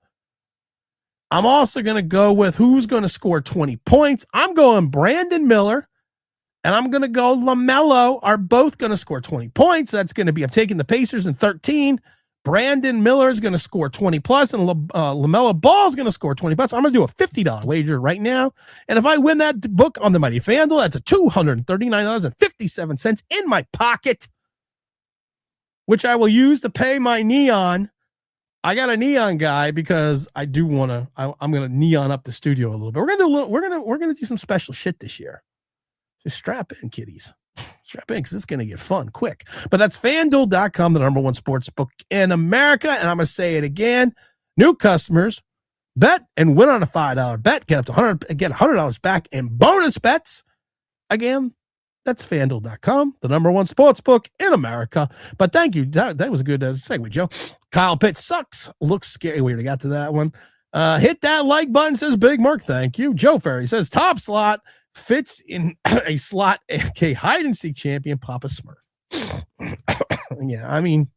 I'm also going to go with who's going to score 20 points. I'm going Brandon Miller. And I'm going to go LaMelo are both going to score 20 points. That's going to be, I'm taking the Pacers in 13. Brandon Miller is going to score 20 plus, and LaMelo Ball is going to score 20 plus. I'm going to do a $50 wager right now. And if I win that book on the mighty FanDuel, that's a $239.57 in my pocket, which I will use to pay my Neon I got a neon guy because I do want to. I'm going to neon up the studio a little bit. We're gonna do some special shit this year. Just strap in, kiddies. Strap in, because it's going to get fun quick. But that's FanDuel.com, the number one sports book in America. And I'm going to say it again: new customers bet and win on a $5 bet. Get up to $100 back in bonus bets. Again, that's FanDuel.com, the number one sports book in America. But thank you. That was a good segue, Joe. Kyle Pitts sucks. Looks scary. We already got to that one. Hit that like button, says Big Mark. Thank you. Joe Ferry says top slot fits in a slot. Okay, hide and seek champion, Papa Smurf. Yeah, I mean,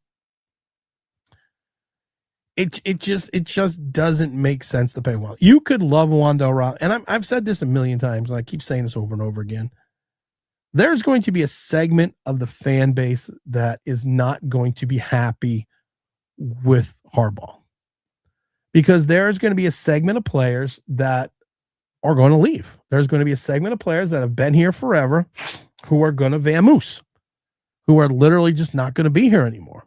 it just doesn't make sense to pay well. You could love Wan'Dale Robinson, and I've said this a million times, and I keep saying this over and over again. There's going to be a segment of the fan base that is not going to be happy with Harbaugh, because there's going to be a segment of players that are going to leave. There's going to be a segment of players that have been here forever who are going to vamoose, who are literally just not going to be here anymore.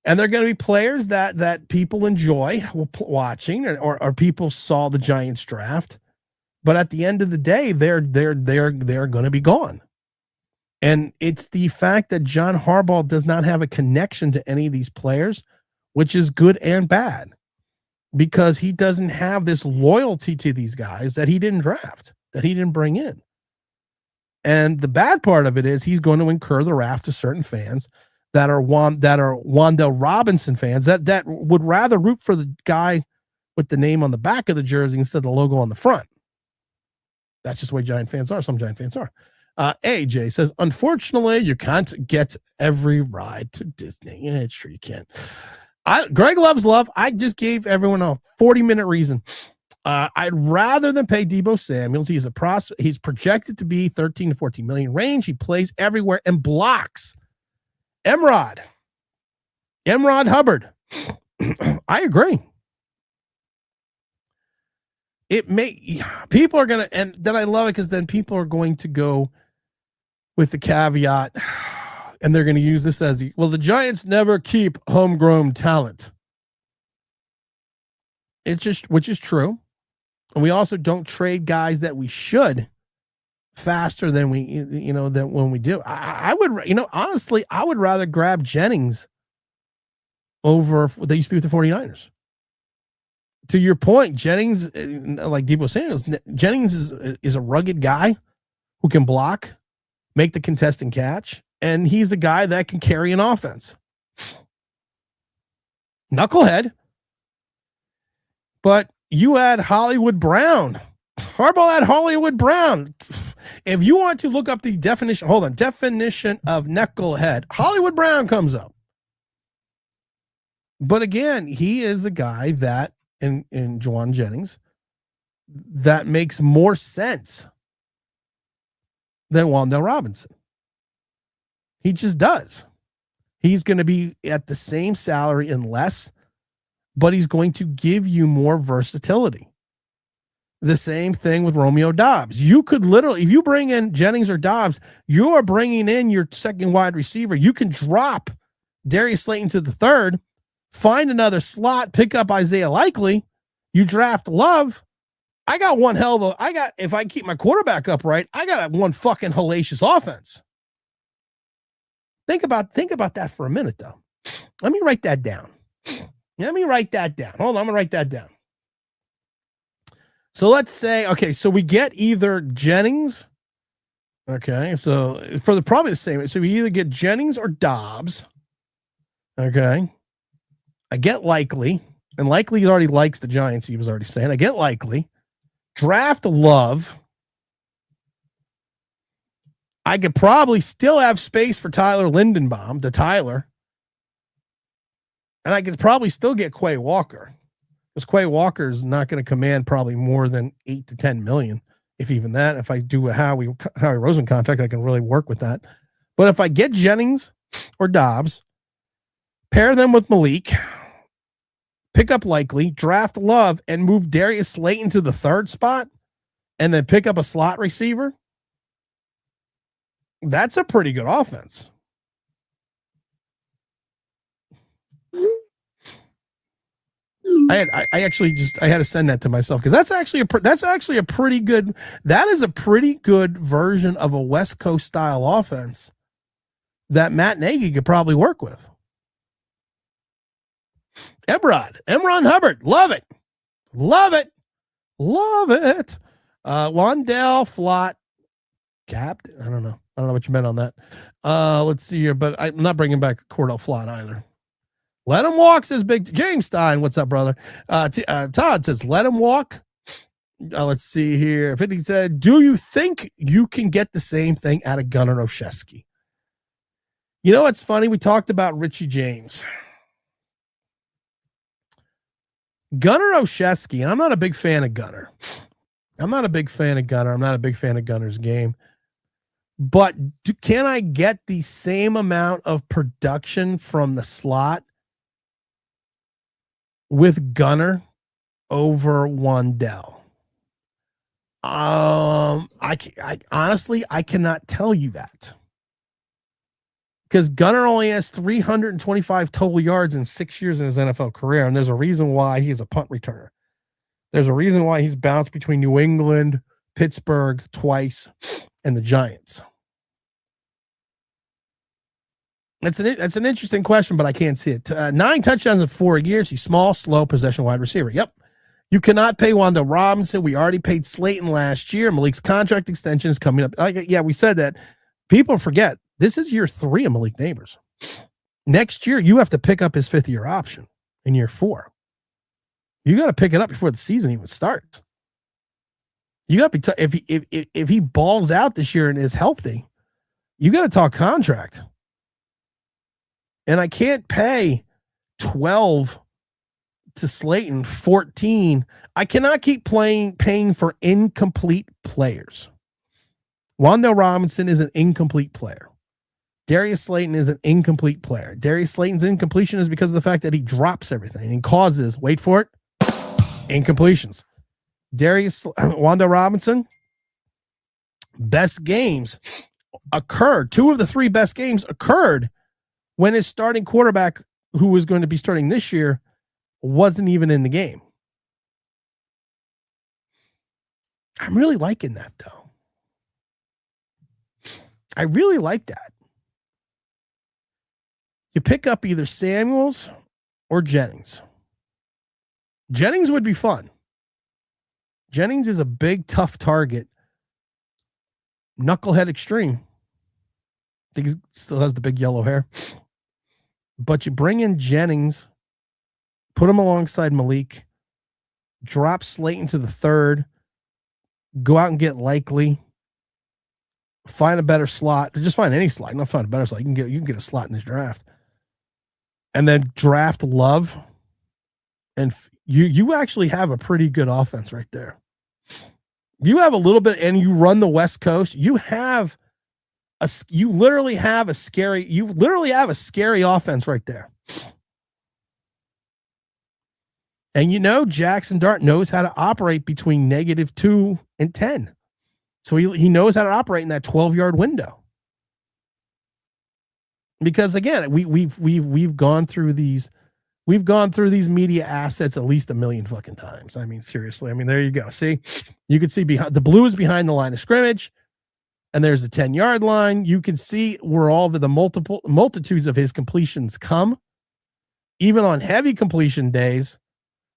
And they're going to be players that people enjoy watching, or people saw the Giants draft. But at the end of the day, they're going to be gone. And it's the fact that John Harbaugh does not have a connection to any of these players, which is good and bad, because he doesn't have this loyalty to these guys that he didn't draft, that he didn't bring in. And the bad part of it is he's going to incur the wrath of certain fans that are Wan'Dale Robinson fans that would rather root for the guy with the name on the back of the jersey instead of the logo on the front. That's just the way Giant fans are. Some Giant fans are. AJ says, unfortunately, you can't get every ride to Disney. Yeah, it's true you can't. Greg loves love. I just gave everyone a 40-minute reason. I'd rather than pay Deebo Samuels. He's projected to be 13 to 14 million range. He plays everywhere and blocks. Emrod Hubbard. I agree. People are going to, and then I love it because then people are going to go with the caveat, and they're going to use this as, well, the Giants never keep homegrown talent. Which is true. And we also don't trade guys that we should faster than than when we do. I would, honestly, I would rather grab Jennings over, they used to be with the 49ers. To your point, Jennings, like Deebo Samuels, Jennings is a rugged guy who can block, make the contesting catch, and he's a guy that can carry an offense. Knucklehead. But you add Hollywood Brown. Harbaugh had Hollywood Brown. If you want to look up the definition of knucklehead, Hollywood Brown comes up. But again, he is a guy that, in Juwan Jennings, that makes more sense than Wan'Dale Robinson. He just does. He's going to be at the same salary and less, but he's going to give you more versatility. The same thing with Romeo Doubs. You could literally, if you bring in Jennings or Doubs, you are bringing in your second wide receiver. You can drop Darius Slayton to the third, find another slot, pick up Isaiah Likely. You draft Love. If I keep my quarterback upright, I got one fucking hellacious offense. Think about that for a minute, though. Let me write that down. Hold on, I'm going to write that down. So let's say, okay, so we get either Jennings. Okay, so for probably the same. So we either get Jennings or Doubs. Okay. I get Likely, and Likely already likes the Giants. He was already saying, I get Likely. Draft Love. I could probably still have space for Tyler Lindenbaum, the Tyler. And I could probably still get Quay Walker, because Quay Walker is not going to command probably more than 8 to 10 million, if even that. If I do a Howie Roseman contract, I can really work with that. But if I get Jennings or Doubs, pair them with Malik, pick up Likely, draft Love, and move Darius Slayton to the third spot, and then pick up a slot receiver, that's a pretty good offense. I had to send that to myself because that's actually a pretty good. That is a pretty good version of a West Coast style offense that Matt Nagy could probably work with. Emron Hubbard, love it. Wan'Dale Flott, capped. I don't know what you meant on that. Let's see here, but I'm not bringing back Cordell Flott either. Let him walk, says Big James Stein. What's up, brother? Todd says, let him walk. Let's see here. 50 said, do you think you can get the same thing out of Gunnar Olszewski? You know what's funny? We talked about Richie James. Gunnar Olszewski, and I'm not a big fan of Gunnar. I'm not a big fan of Gunnar's game. But can I get the same amount of production from the slot with Gunnar over Wan'Dale? I honestly cannot tell you that. Because Gunnar only has 325 total yards in 6 years in his NFL career, and there's a reason why he's a punt returner. There's a reason why he's bounced between New England, Pittsburgh twice, and the Giants. That's an interesting question, but I can't see it. 9 touchdowns in 4 years. He's small, slow, possession wide receiver. Yep. You cannot pay Wan'Dale Robinson. We already paid Slayton last year. Malik's contract extension is coming up. We said that. People forget. This is year 3 of Malik Neighbors. Next year, you have to pick up his 5th-year option in year 4. You got to pick it up before the season even starts. You got to be if he balls out this year and is healthy, you got to talk contract. And I can't pay 12 to Slayton, 14. I cannot keep paying for incomplete players. Wan'Dale Robinson is an incomplete player. Darius Slayton is an incomplete player. Darius Slayton's incompletion is because of the fact that he drops everything and causes, wait for it, incompletions. Wan'Dale Robinson, best games occurred. 2 of the 3 best games occurred when his starting quarterback, who was going to be starting this year, wasn't even in the game. I'm really liking that, though. I really like that. You pick up either Samuels or Jennings. Jennings would be fun. Jennings is a big, tough target. Knucklehead extreme. I think he still has the big yellow hair. But you bring in Jennings, put him alongside Malik, drop Slayton to the 3rd, go out and get Likely, find a better slot. Just find any slot. Not find a better slot. You can get a slot in this draft. And then draft Love. And you actually have a pretty good offense right there. You have a little bit, and you run the West Coast. You literally have a scary offense right there. And Jackson Dart knows how to operate between -2 and 10. So he knows how to operate in that 12-yard window. Because again, we've gone through these media assets at least a million fucking times. I mean, seriously. I mean, there you go. See, you can see behind the blue is behind the line of scrimmage, and there's a 10-yard line. You can see where all of the multitudes of his completions come. Even on heavy completion days,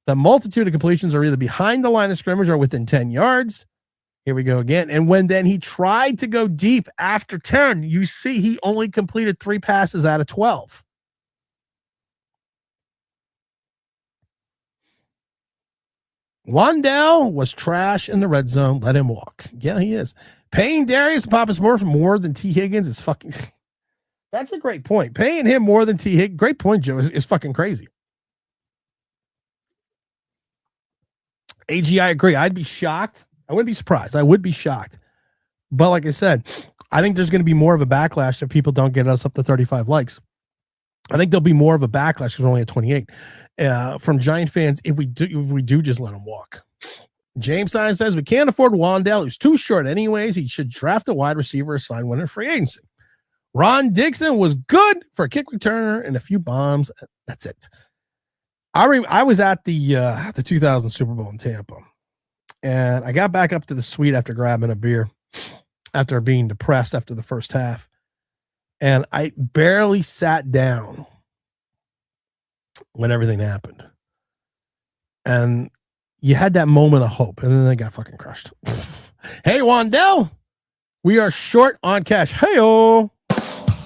the multitude of completions are either behind the line of scrimmage or within 10 yards. Here we go again. And when then he tried to go deep after 10, you see he only completed 3 passes out of 12. Wan'Dale was trash in the red zone. Let him walk. Yeah, he is. Paying Darius Pappas more than T. Higgins is fucking. That's a great point. Paying him more than T. Higgins. Great point, Joe. Is fucking crazy. AG, I agree. I'd be shocked. I wouldn't be surprised. I would be shocked. But like I said, I think there's going to be more of a backlash if people don't get us up to 35 likes. I think there'll be more of a backlash because we're only at 28 from Giant fans if we do just let him walk. James Stein says we can't afford Wan'Dale. He's too short anyways. He should draft a wide receiver or sign one in free agency. Ron Dixon was good for a kick returner and a few bombs. That's it. I was at the 2000 Super Bowl in Tampa, and I got back up to the suite after grabbing a beer, after being depressed after the first half, and I barely sat down when everything happened. And you had that moment of hope, and then they got fucking crushed. Hey, Wan'Dale, we are short on cash. Hey-oh.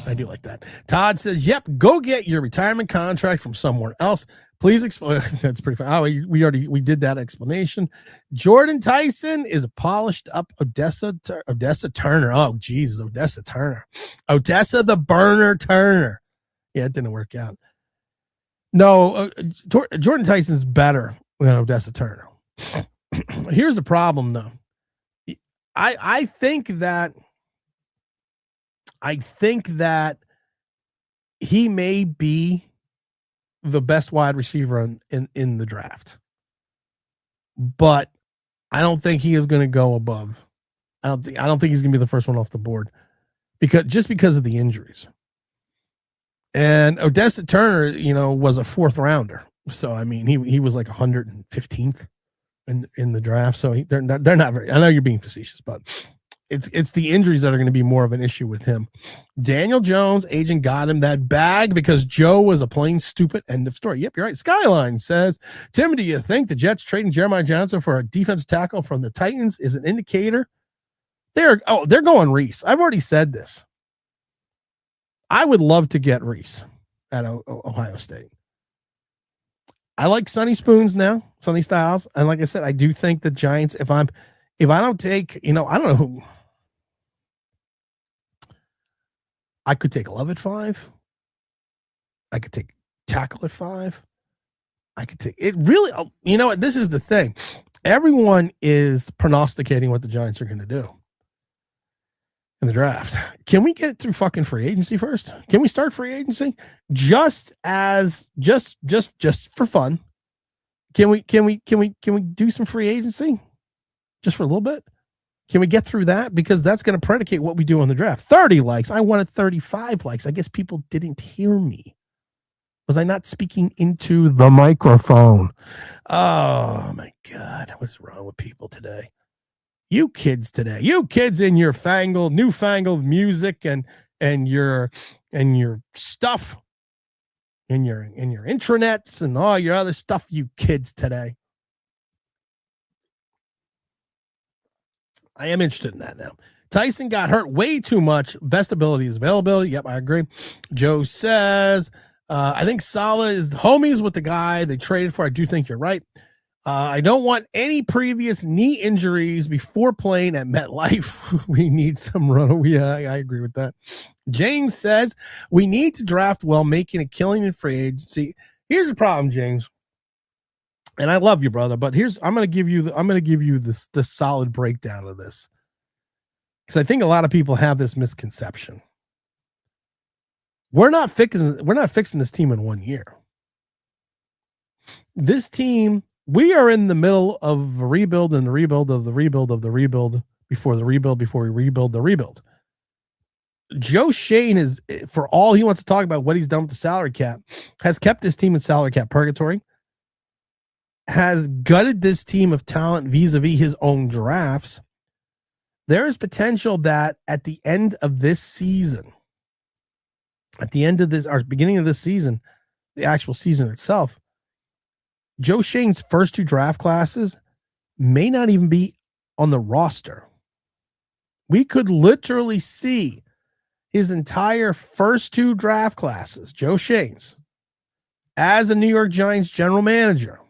I do like that. Todd says, yep, go get your retirement contract from somewhere else. Please explain. That's pretty fun. Oh, we did that explanation. Jordan Tyson is a polished up Odessa Turner. Oh, Jesus, Odessa Turner. Odessa the Burner Turner. Yeah, it didn't work out. No, Jordan Tyson's better than Odessa Turner. Here's the problem, though. I think that he may be the best wide receiver in the draft, but I don't think he is going to go above. I don't think he's going to be the first one off the board because of the injuries. And Odessa Turner, was a fourth rounder, so I mean he was like 115th in the draft. So they're not very. I know you're being facetious, but it's the injuries that are going to be more of an issue with him. Daniel Jones, agent got him that bag because Joe was a plain stupid. End of story. Yep, you're right. Skyline says, Tim, do you think the Jets trading Jeremiah Johnson for a defensive tackle from the Titans is an indicator? They're going Reese. I've already said this. I would love to get Reese at Ohio State. I like Sonny Spoons now, Sonny Styles. And like I said, I do think the Giants, if I don't take, I don't know who. I could take Love at 5. I could take Tackle at 5. I could take it. Really, this is the thing. Everyone is prognosticating what the Giants are going to do in the draft. Can we get it through fucking free agency first? Can we start free agency just for fun? Can we do some free agency just for a little bit? Can we get through that? Because that's going to predicate what we do on the draft. 30 likes. I wanted 35 likes. I guess people didn't hear me. Was I not speaking into the microphone? Oh my God. What's wrong with people today? You kids today. You kids in your newfangled music and your stuff and your intranets and all your other stuff, you kids today. I am interested in that now. Tyson got hurt way too much. Best ability is availability. Yep, I agree. Joe says, I think Saleh is homies with the guy they traded for. I do think you're right. I don't want any previous knee injuries before playing at MetLife. We need some run. Yeah, I agree with that. James says, we need to draft well, making a killing in free agency. Here's the problem, James. And I love you, brother, but I'm going to give you this solid breakdown of this, because I think a lot of people have this misconception. We're not fixing this team in 1 year. This team, we are in the middle of a rebuild and the rebuild of the rebuild of the rebuild before the rebuild before we rebuild the rebuild. Joe Shane is, for all he wants to talk about what he's done with the salary cap, has kept this team in salary cap purgatory, has gutted this team of talent vis-a-vis his own drafts. There is potential that at the end of this season, beginning of this season, the actual season itself, Joe Shane's first 2 draft classes may not even be on the roster. We could literally see his entire first 2 draft classes, Joe Shane's, as a New York Giants general manager,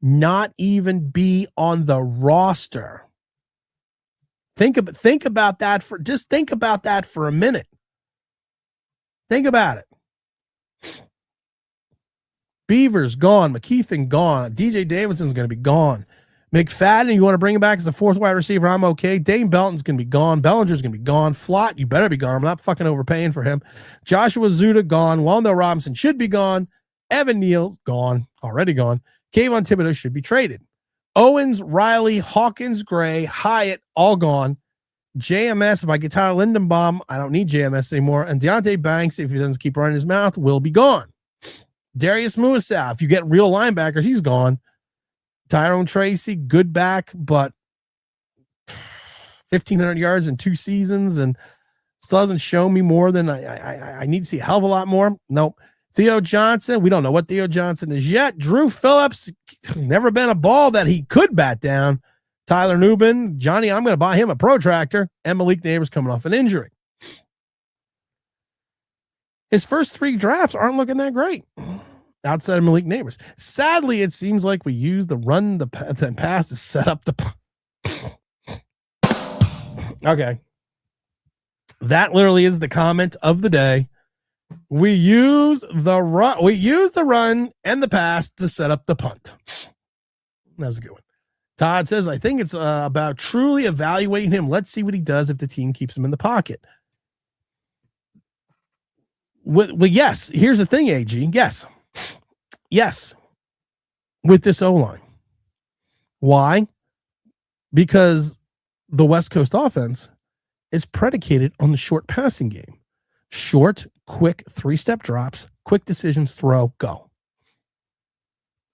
not even be on the roster. Think about that for a minute. Think about it. Beaver's gone. McKeithen gone. DJ Davidson's going to be gone. McFadden, you want to bring him back as a 4th wide receiver? I'm okay. Dane Belton's going to be gone. Bellinger's going to be gone. Flott, you better be gone. I'm not fucking overpaying for him. Joshua Zuda gone. Wan'Dale Robinson should be gone. Evan Neal's gone. Already gone. Kayvon Thibodeau should be traded. Owens, Riley, Hawkins, Gray, Hyatt, all gone. JMS, if I get Tyler Lindenbaum, I don't need JMS anymore. And Deontay Banks, if he doesn't keep running his mouth, will be gone. Darius Muasau, if you get real linebackers, he's gone. Tyrone Tracy, good back, but 1,500 yards in 2 seasons and still doesn't show me more than I need to see a hell of a lot more. Nope. Theo Johnson, we don't know what Theo Johnson is yet. Drew Phillips, never been a ball that he could bat down. Tyler Nubin, Johnny, I'm going to buy him a protractor. And Malik Neighbors coming off an injury. His first 3 drafts aren't looking that great outside of Malik Neighbors. Sadly, it seems like we use the run, the pass to set up the. Okay. That literally is the comment of the day. We use the run and the pass to set up the punt. That was a good one. Todd says, I think it's about truly evaluating him. Let's see what he does if the team keeps him in the pocket. Well, yes. Here's the thing, AG. Yes. With this O-line. Why? Because the West Coast offense is predicated on the short passing game. Short, quick 3-step drops, quick decisions, throw, go.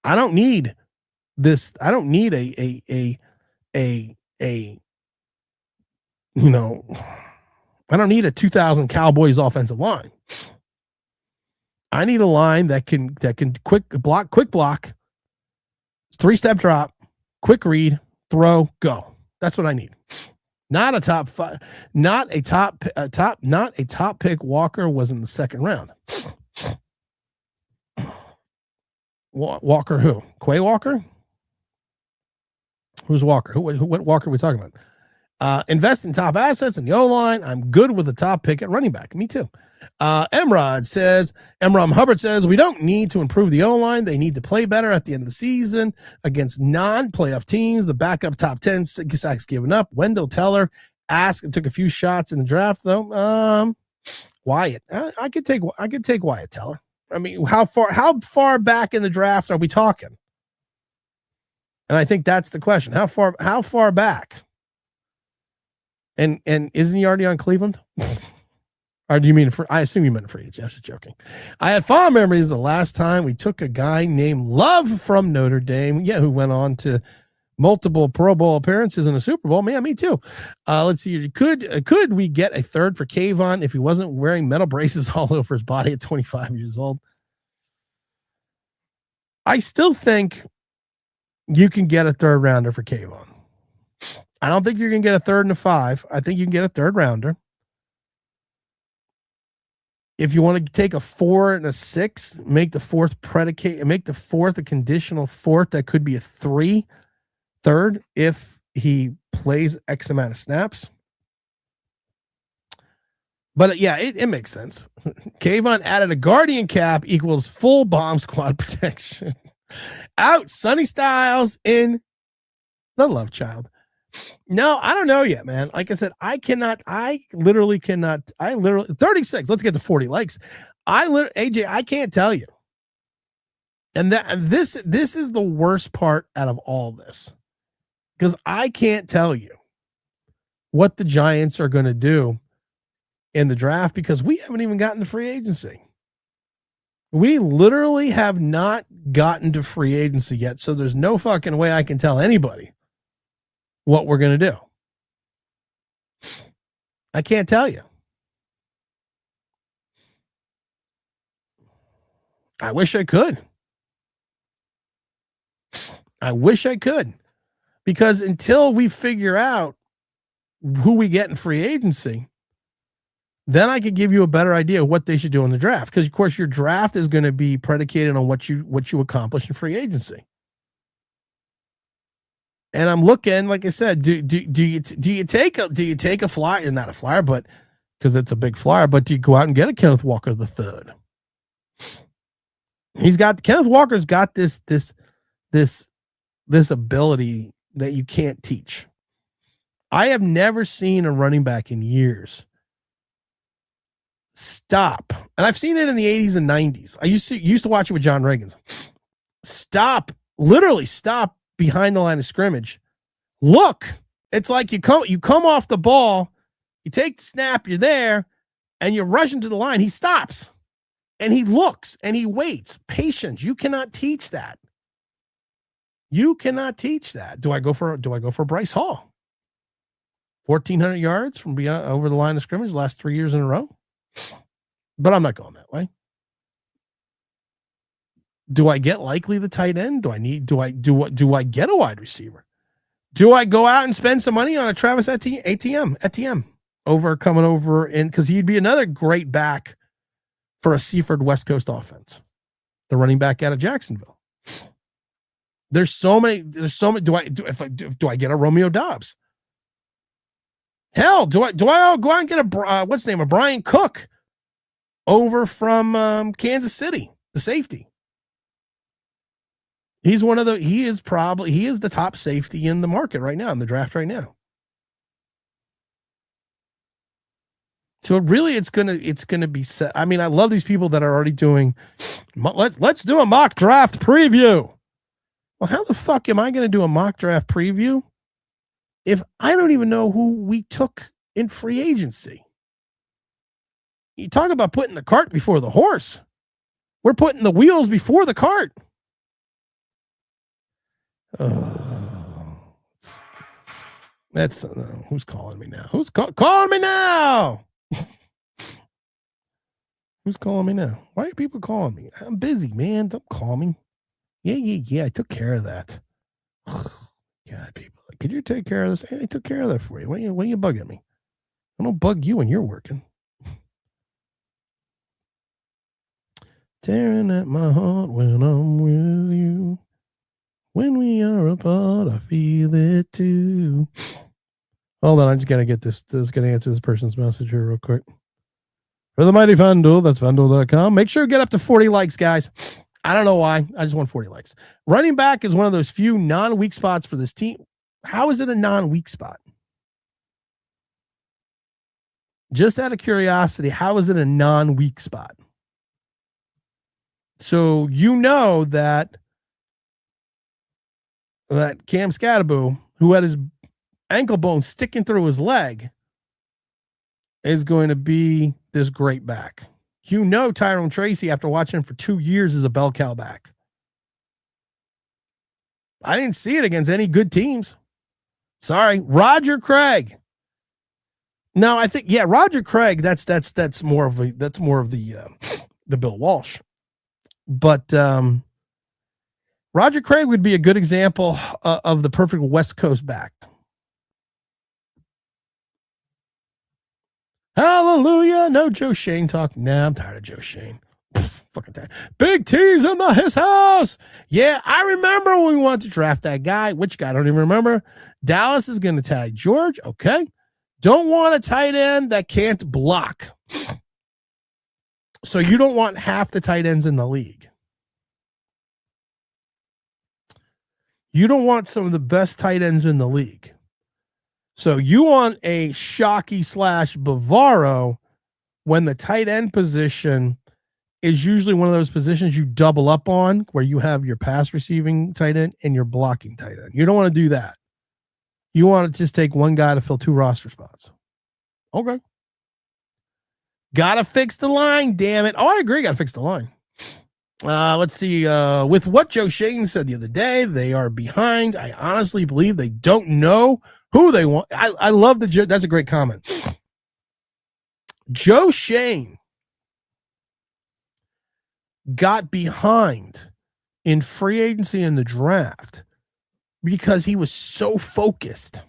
I don't need this. I don't need I don't need a 2000 Cowboys offensive line. I need a line that can quick block, 3-step drop, quick read, throw, go. That's what I need. Not a top 5, not a top pick. Walker was in the 2nd round. Walker who? Quay Walker? Who's Walker? What Walker are we talking about? Invest in top assets in the O-line. I'm good with the top pick at running back. Me too. Emram Hubbard says, we don't need to improve the O-line. They need to play better at the end of the season against non-playoff teams. The backup top 10 sacks given up. Wendell Teller asked and took a few shots in the draft, though. Wyatt. I could take Wyatt Teller. I mean, how far back in the draft are we talking? And I think that's the question. How far back? And isn't he already on Cleveland? Or do you mean I assume you meant free? Just joking. I had fond memories the last time we took a guy named Love from Notre Dame. Yeah, who went on to multiple Pro Bowl appearances in a Super Bowl. Man, me too. Let's see. Could we get a third for Kayvon if he wasn't wearing metal braces all over his body at 25 years old? I still think you can get a 3rd rounder for Kayvon. I don't think you're going to get a 3rd and a 5. I think you can get a 3rd rounder. If you want to take a 4 and a 6, make the 4th predicate, make the 4th a conditional 4th that could be a 3rd if he plays X amount of snaps. But yeah, it makes sense. Kayvon added a guardian cap equals full bomb squad protection. Out Sonny Styles in the love child. No, I don't know yet, man. Like I said, I literally 36. Let's get to 40 likes. AJ, I can't tell you. And this is the worst part out of all this. Because I can't tell you what the Giants are going to do in the draft because we haven't even gotten to free agency. We literally have not gotten to free agency yet. So there's no fucking way I can tell anybody what we're going to do. I can't tell you. I wish I could. Because until we figure out who we get in free agency, then I could give you a better idea of what they should do in the draft. Because of course your draft is going to be predicated on what you accomplish in free agency. And I'm looking, like I said, do you take a flyer, not a flyer, but because it's a big flyer, but do you go out and get a Kenneth Walker III? Kenneth Walker's got this ability that you can't teach. I have never seen a running back in years stop, and I've seen it in the 80s and 90s. I used to watch it with John Reagan's. Literally stop behind the line of scrimmage. Look, it's like you come off the ball, you take the snap, you're there, and you're rushing to the line. He stops. And he looks and he waits. Patience. You cannot teach that. You cannot teach that. Do I go for Bryce Hall? 1,400 yards from beyond over the line of scrimmage last 3 years in a row. But I'm not going that way. Do I get likely the tight end? Do I get a wide receiver? Do I go out and spend some money on a Travis Etienne coming over in, because he'd be another great back for a Seaford West Coast offense, the running back out of Jacksonville. There's so many. Do I get a Romeo Dobbs? Hell, do I go out and get a Brian Cook over from Kansas City, the safety? He is the top safety in the market right now, in the draft right now. So really, it's gonna be set. I mean, I love these people that are already doing. Let's do a mock draft preview. Well, how the fuck am I going to do a mock draft preview if I don't even know who we took in free agency? You talk about putting the cart before the horse. We're putting the wheels before the cart. That's who's calling me now? Who's calling me now? Who's calling me now? Why are people calling me? I'm busy, man. Don't call me. Yeah. I took care of that. God, people. Could you take care of this? Hey, I took care of that for you. Why are you bugging me? I don't bug you when you're working. Tearing at my heart when I'm with you. When we are apart, I feel it too. Hold on, I just got to get this. Just got to answer this person's message here real quick. For the mighty FanDuel, that's FanDuel.com. Make sure you get up to 40 likes, guys. I don't know why. I just want 40 likes. Running back is one of those few non-weak spots for this team. How is it a non-weak spot? Just out of curiosity, how is it a non-weak spot? So you know that Cam Scatterbo, who had his ankle bone sticking through his leg, is going to be this great back. You know Tyrone Tracy, after watching him for 2 years, is a bell cow back. I didn't see it against any good teams. Sorry. Roger Craig. No, I think, Roger Craig, that's more of the Bill Walsh. But Roger Craig would be a good example of the perfect West Coast back. Hallelujah. No Joe Shane talk. Nah, I'm tired of Joe Shane. Fucking tired. Big T's in his house. Yeah, I remember when we wanted to draft that guy. Which guy? I don't even remember. Dallas is going to tag George. Okay. Don't want a tight end that can't block. So you don't want half the tight ends in the league. You don't want some of the best tight ends in the league. So you want a Shockey / Bavaro when the tight end position is usually one of those positions you double up on, where you have your pass receiving tight end and your blocking tight end. You don't want to do that. You want to just take one guy to fill 2 roster spots. Okay. Got to fix the line, damn it. Oh, I agree. Got to fix the line. Let's see. With what Joe Shane said the other day, they are behind. I honestly believe they don't know who they want. I love that's a great comment. Joe Shane got behind in free agency and the draft because he was so focused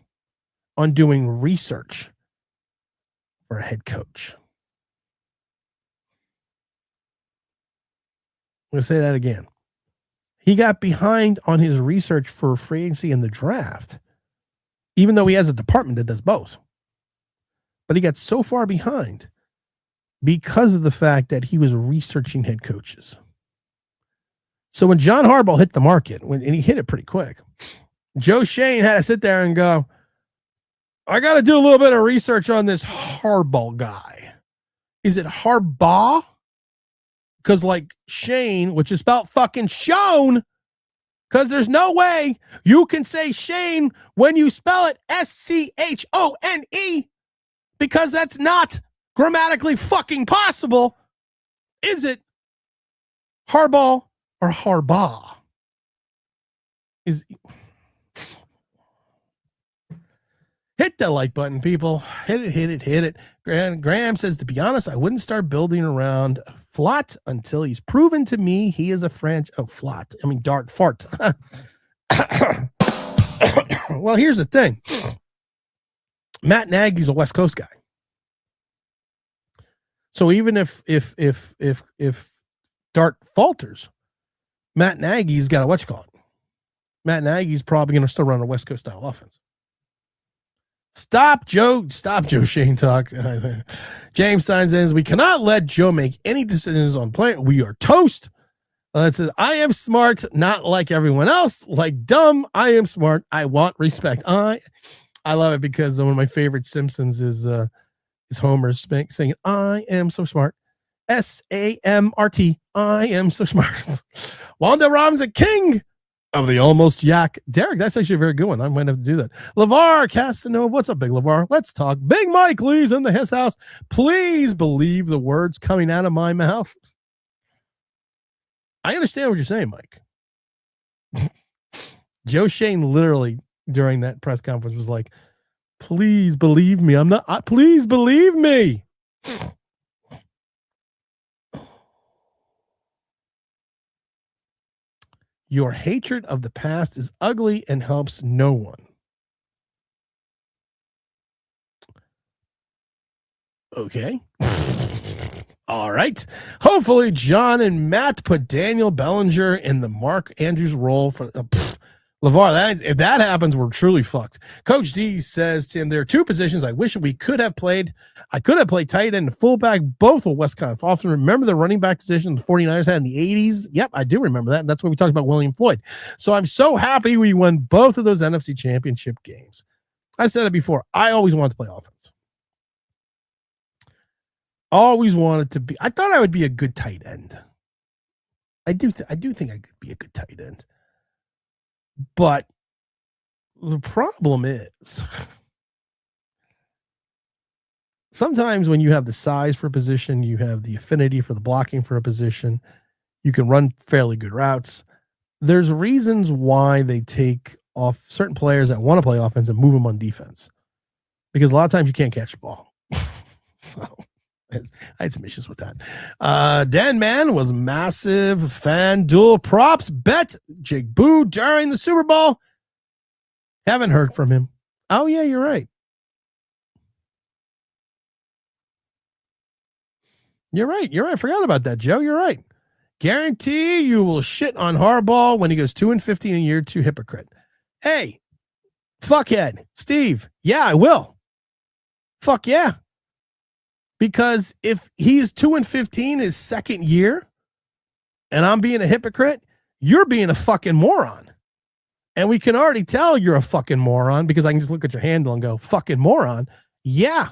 on doing research for a head coach. I'm going to say that again. He got behind on his research for free agency and the draft, even though he has a department that does both. But he got so far behind because of the fact that he was researching head coaches. So when John Harbaugh hit the market, and he hit it pretty quick, Joe Shane had to sit there and go, I got to do a little bit of research on this Harbaugh guy. Is it Harbaugh? Because like Shane, which is spelled fucking Shone, because there's no way you can say Shane when you spell it Schone, because that's not grammatically fucking possible, is it, Harbaugh or Harbaugh? Hit that like button, people. Hit it. Graham says, to be honest, I wouldn't start building around Flott until he's proven to me he is a Flott. I mean, Dart Fart. Well, here's the thing. Matt Nagy's a West Coast guy. So even if Dart falters, Matt Nagy's got a Matt Nagy's probably going to still run a West Coast style offense. Stop Joe Shane talk. James signs in, we cannot let Joe make any decisions on play. We are toast. It says, I am smart, not like everyone else. Like dumb, I am smart. I want respect. I love it because one of my favorite Simpsons is Homer saying, I am so smart. SAMRT. I am so smart. Wan'Dale Robinson, king of the almost yak. Derek, that's actually a very good one. I might have to do that. LeVar Casanova. What's up, Big LeVar? Let's talk. Big Mike Lee's in his house. Please believe the words coming out of my mouth. I understand what you're saying, Mike. Joe Shane literally during that press conference was like, please believe me. Please believe me. Your hatred of the past is ugly and helps no one. Okay. All right. Hopefully, John and Matt put Daniel Bellinger in the Mark Andrews role for LeVar. If that happens, we're truly fucked. Coach D says, Tim, there are two positions I wish we could have played. I could have played tight end and fullback, both with Westcott. Often remember the running back position the 49ers had in the 80s? Yep, I do remember that. And that's what we talked about William Floyd. So I'm so happy we won both of those NFC championship games. I said it before. I always wanted to play offense. Always wanted to be. I thought I would be a good tight end. I do think I could be a good tight end. But the problem is sometimes when you have the size for a position, you have the affinity for the blocking for a position, you can run fairly good routes. There's reasons why they take off certain players that want to play offense and move them on defense. Because a lot of times you can't catch the ball. So I had some issues with that. Dan Mann was massive FanDuel props bet Jake Boo during the Super Bowl. Haven't heard from him. Oh, yeah, you're right. You're right. I forgot about that, Joe. You're right. Guarantee you will shit on Harbaugh when he goes 2-15 in year 2. Hypocrite. Hey, fuckhead, Steve. Yeah, I will. Fuck yeah. Because if he's 2-15 his second year and I'm being a hypocrite, you're being a fucking moron. And we can already tell you're a fucking moron because I can just look at your handle and go, fucking moron. Yeah.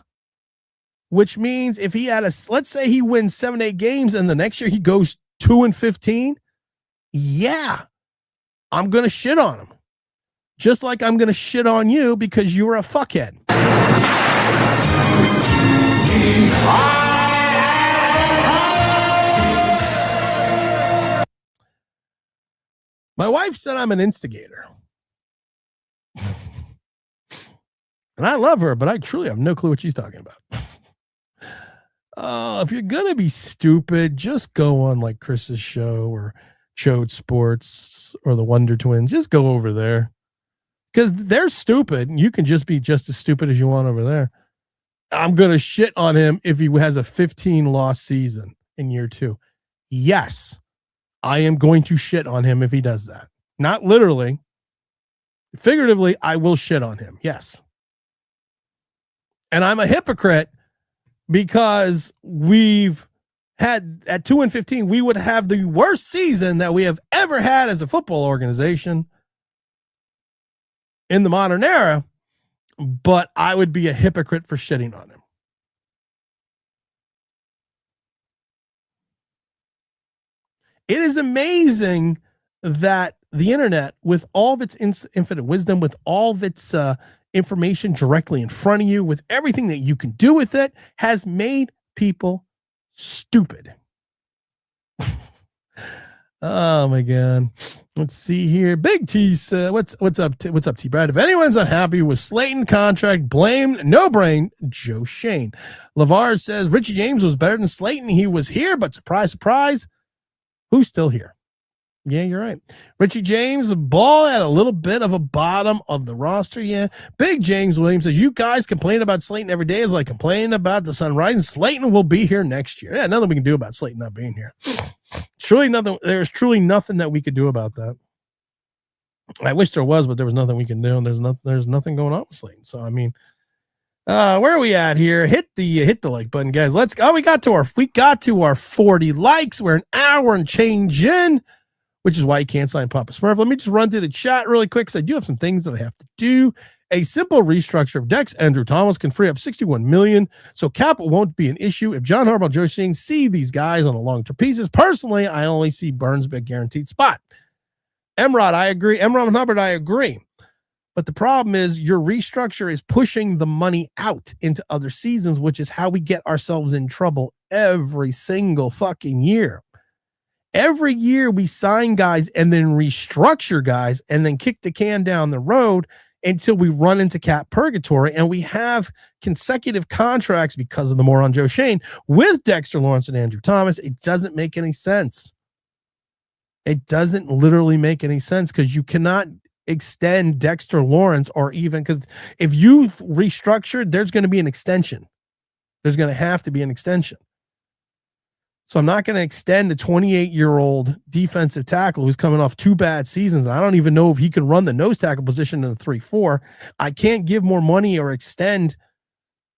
Which means if he had let's say he wins 7-8 games and the next year he goes 2-15. Yeah. I'm going to shit on him. Just like I'm going to shit on you because you were a fuckhead. My wife said I'm an instigator. And I love her, but I truly have no clue what she's talking about. If you're going to be stupid, just go on like Chris's show or Chode Sports or the Wonder Twins. Just go over there. Because they're stupid. And you can just be just as stupid as you want over there. I'm going to shit on him if he has a 15-loss season in year 2. Yes, I am going to shit on him if he does that. Not literally. Figuratively, I will shit on him. Yes. And I'm a hypocrite because we've had at 2-15, we would have the worst season that we have ever had as a football organization in the modern era. But I would be a hypocrite for shitting on him. It is amazing that the internet, with all of its infinite wisdom, with all of its information directly in front of you, with everything that you can do with it, has made people stupid. Oh my God. Let's see here. Big T said, what's up? What's up, T Brad? If anyone's unhappy with Slayton contract, blame no brain Joe Shane. LeVar says Richie James was better than Slayton. He was here, but surprise, surprise, who's still here? Yeah, you're right. Richie James, the ball at a little bit of a bottom of the roster. Yeah. Big James Williams says, you guys complain about Slayton every day is like complaining about the sun rising. Slayton will be here next year. Yeah, nothing we can do about Slayton not being here. Truly nothing. There's truly nothing that we could do about that. I wish there was, but there was nothing we can do, and there's nothing going on with Slayton. So I mean, where are we at here? Hit the like button, guys. Let's go. We got to our 40 likes. We're an hour and change in, which is why you can't sign Papa Smurf. Let me just run through the chat really quick because I do have some things that I have to do. A simple restructure of Dex Andrew Thomas can free up $61 million, so cap won't be an issue. If John Harbaugh and Joe Shane see these guys on a long-term pieces, personally, I only see Burns be a guaranteed spot. Emrod, I agree. Emrod and Hubbard, I agree. But the problem is your restructure is pushing the money out into other seasons, which is how we get ourselves in trouble every single fucking year. Every year we sign guys and then restructure guys and then kick the can down the road until we run into cap purgatory, and we have consecutive contracts because of the moron Joe Shane with Dexter Lawrence and Andrew Thomas. It doesn't make any sense. It doesn't literally make any sense because you cannot extend Dexter Lawrence, or even because if you've restructured, there's going to be an extension. There's going to have to be an extension. So I'm not going to extend the 28-year-old defensive tackle who's coming off 2 bad seasons. I don't even know if he can run the nose tackle position in the 3-4. I can't give more money or extend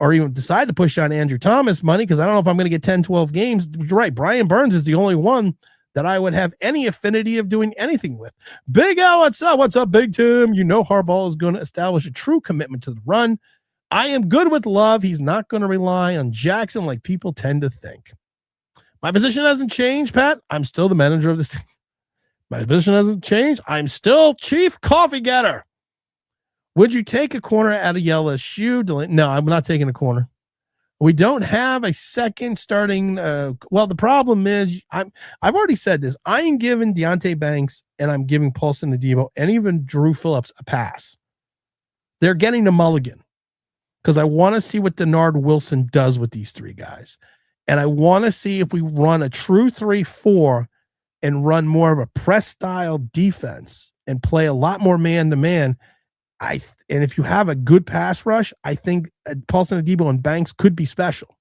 or even decide to push on Andrew Thomas money because I don't know if I'm going to get 10, 12 games. You're right. Brian Burns is the only one that I would have any affinity of doing anything with. Big L, what's up? What's up, Big Tim? You know Harbaugh is going to establish a true commitment to the run. I am good with Love. He's not going to rely on Jackson like people tend to think. My position hasn't changed, Pat. I'm still the manager of this team. My position hasn't changed. I'm still chief coffee getter. Would you take a corner out of LSU? No, I'm not taking a corner. We don't have a second starting. Well, the problem is I've already said this. I am giving Deontay Banks and I'm giving Paulson Adebo and even Drew Phillips a pass. They're getting the mulligan because I want to see what Denard Wilson does with these 3 guys. And I want to see if we run a true 3-4 and run more of a press style defense and play a lot more man-to-man. And if you have a good pass rush, I think Paulson Adebo and Banks could be special.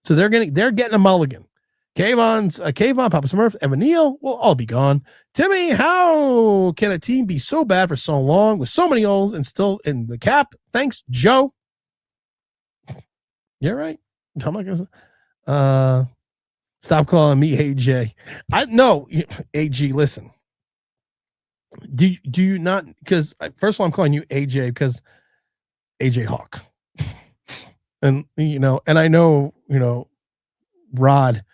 So they're getting a mulligan. Kayvon, Papa Smurf, Evan Neal will all be gone. Timmy, how can a team be so bad for so long with so many holes and still in the cap? Thanks, Joe. You're right. I'm not gonna stop calling me AJ. I know AG. Listen, do you not? Because first of all, I'm calling you AJ because AJ Hawk, and and I know Rod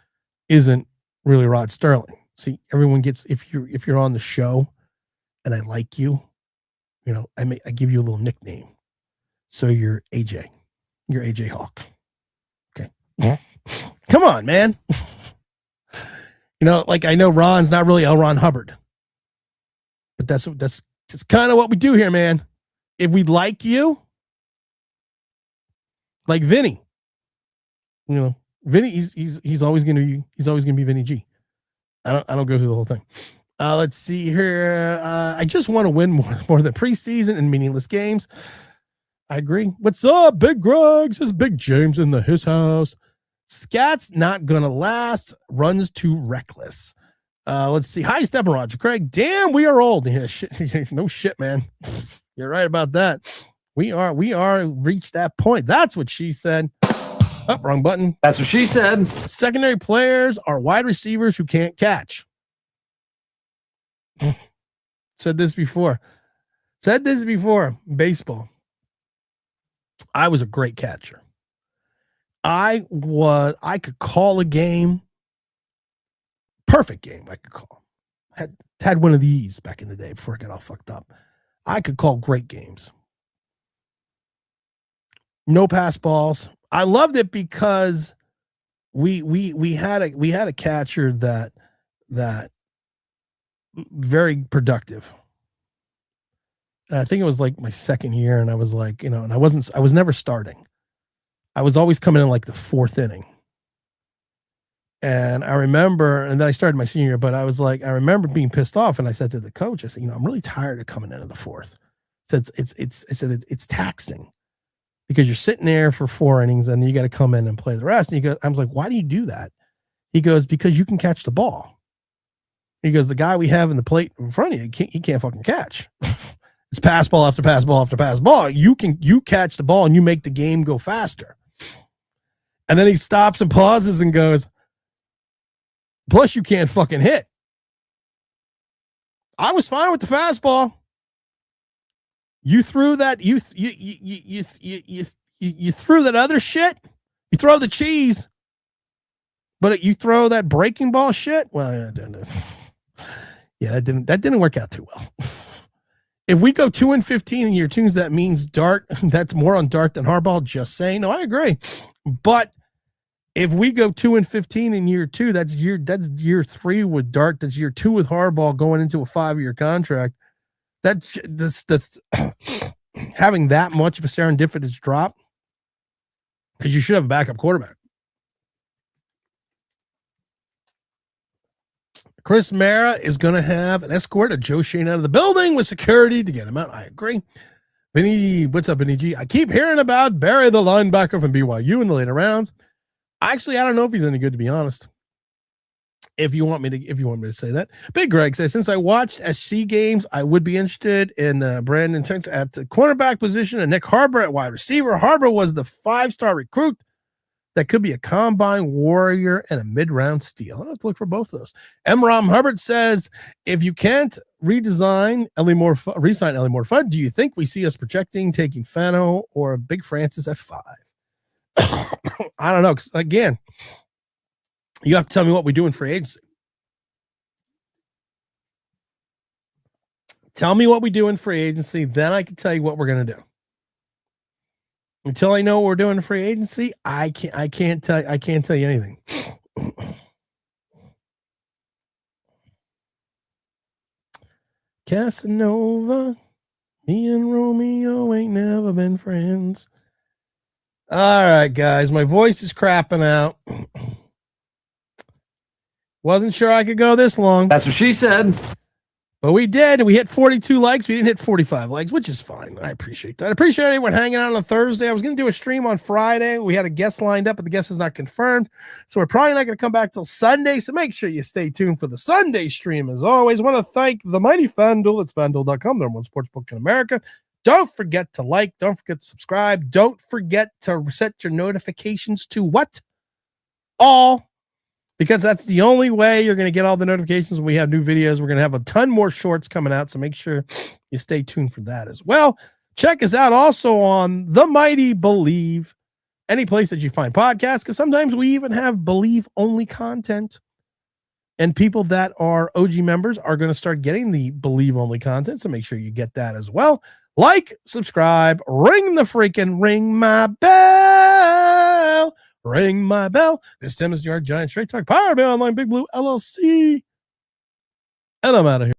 isn't really Rod Sterling. See, everyone gets if you're on the show, and I like you, I give you a little nickname, so you're AJ. You're AJ Hawk. Okay. Come on, man. I know Ron's not really L. Ron Hubbard, but that's kind of what we do here, man. If we like you, like Vinny, Vinny, he's always gonna be Vinny G. I don't go through the whole thing. Let's see here. I just want to win more than preseason and meaningless games. I agree. What's up, Big Greg? Says Big James in his house. Scat's not gonna last. Runs too reckless. Let's see. Hi, Stephen Roger Craig. Damn, we are old. Yeah, shit. No shit, man. You're right about that. We are reached that point. That's what she said. Oh, wrong button. That's what she said. Secondary players are wide receivers who can't catch. Said this before. Baseball. I was a great catcher. I could call a game. Perfect game I could call. Had one of these back in the day before I got all fucked up. I could call great games. No pass balls. I loved it because we had a catcher that very productive. And I think it was like my second year, and I was like, and I was never starting. I was always coming in like the fourth inning. And I remember, and then I started my senior year, but I remember being pissed off, and I said to the coach, I said, I'm really tired of coming in the fourth. I said, it's taxing because you're sitting there for 4 innings and you got to come in and play the rest. And I was like, why do you do that? He goes, because you can catch the ball. He goes, the guy we have in the plate in front of you, he can't fucking catch. It's pass ball after pass ball after pass ball. You catch the ball and you make the game go faster. And then he stops and pauses and goes, plus you can't fucking hit. I was fine with the fastball. You threw that, you threw that other shit. You throw the cheese, but you throw that breaking ball shit. Well, yeah, that didn't work out too well. If we go 2-15 in year 2, that means Dart. That's more on Dart than hardball. Just saying. No, I agree. But if we go 2-15 in year 2, that's year 3 with Dart. That's year 2 with hardball going into a 5-year contract. That's having that much of a serendipitous drop because you should have a backup quarterback. Chris Mara is going to have an escort of Joe Shane out of the building with security to get him out. I agree. Vinny, what's up, Vinny G? I keep hearing about Barry, the linebacker from BYU in the later rounds. Actually, I don't know if he's any good, to be honest. If you want me to say that. Big Greg says, since I watched SC games, I would be interested in Brandon Turns at the cornerback position and Nick Harbor at wide receiver. Harbor was the 5-star recruit that could be a combine warrior and a mid-round steal. I'll have to look for both of those. Ram Hubbard says, if you can't re-sign Ellie Moore Fudd, do you think we see us projecting taking Fano or Big Francis at 5? I don't know. 'Cause again, you have to tell me what we do in free agency. Tell me what we do in free agency, then I can tell you what we're going to do. Until I know what we're doing in free agency, I can't tell you anything. Casanova, me and Romeo ain't never been friends. All right, guys, my voice is crapping out. Wasn't sure I could go this long. That's what she said. But we did. We hit 42 likes. We didn't hit 45 likes, which is fine. I appreciate that. I appreciate anyone hanging out on a Thursday. I was going to do a stream on Friday. We had a guest lined up, but the guest is not confirmed. So we're probably not going to come back till Sunday. So make sure you stay tuned for the Sunday stream. As always, I want to thank the mighty FanDuel. It's FanDuel.com, number one sportsbook in America. Don't forget to like. Don't forget to subscribe. Don't forget to set your notifications to what? All. Because that's the only way you're going to get all the notifications when we have new videos. We're going to have a ton more shorts coming out, so make sure you stay tuned for that as well. Check us out also on The Mighty Believe, any place that you find podcasts, because sometimes we even have Believe-only content. And people that are OG members are going to start getting the Believe-only content, so make sure you get that as well. Like, subscribe, ring my bell. Ring my bell. This Tim is your Giant Straight Talk, powered by Online Big Blue LLC. And I'm out of here.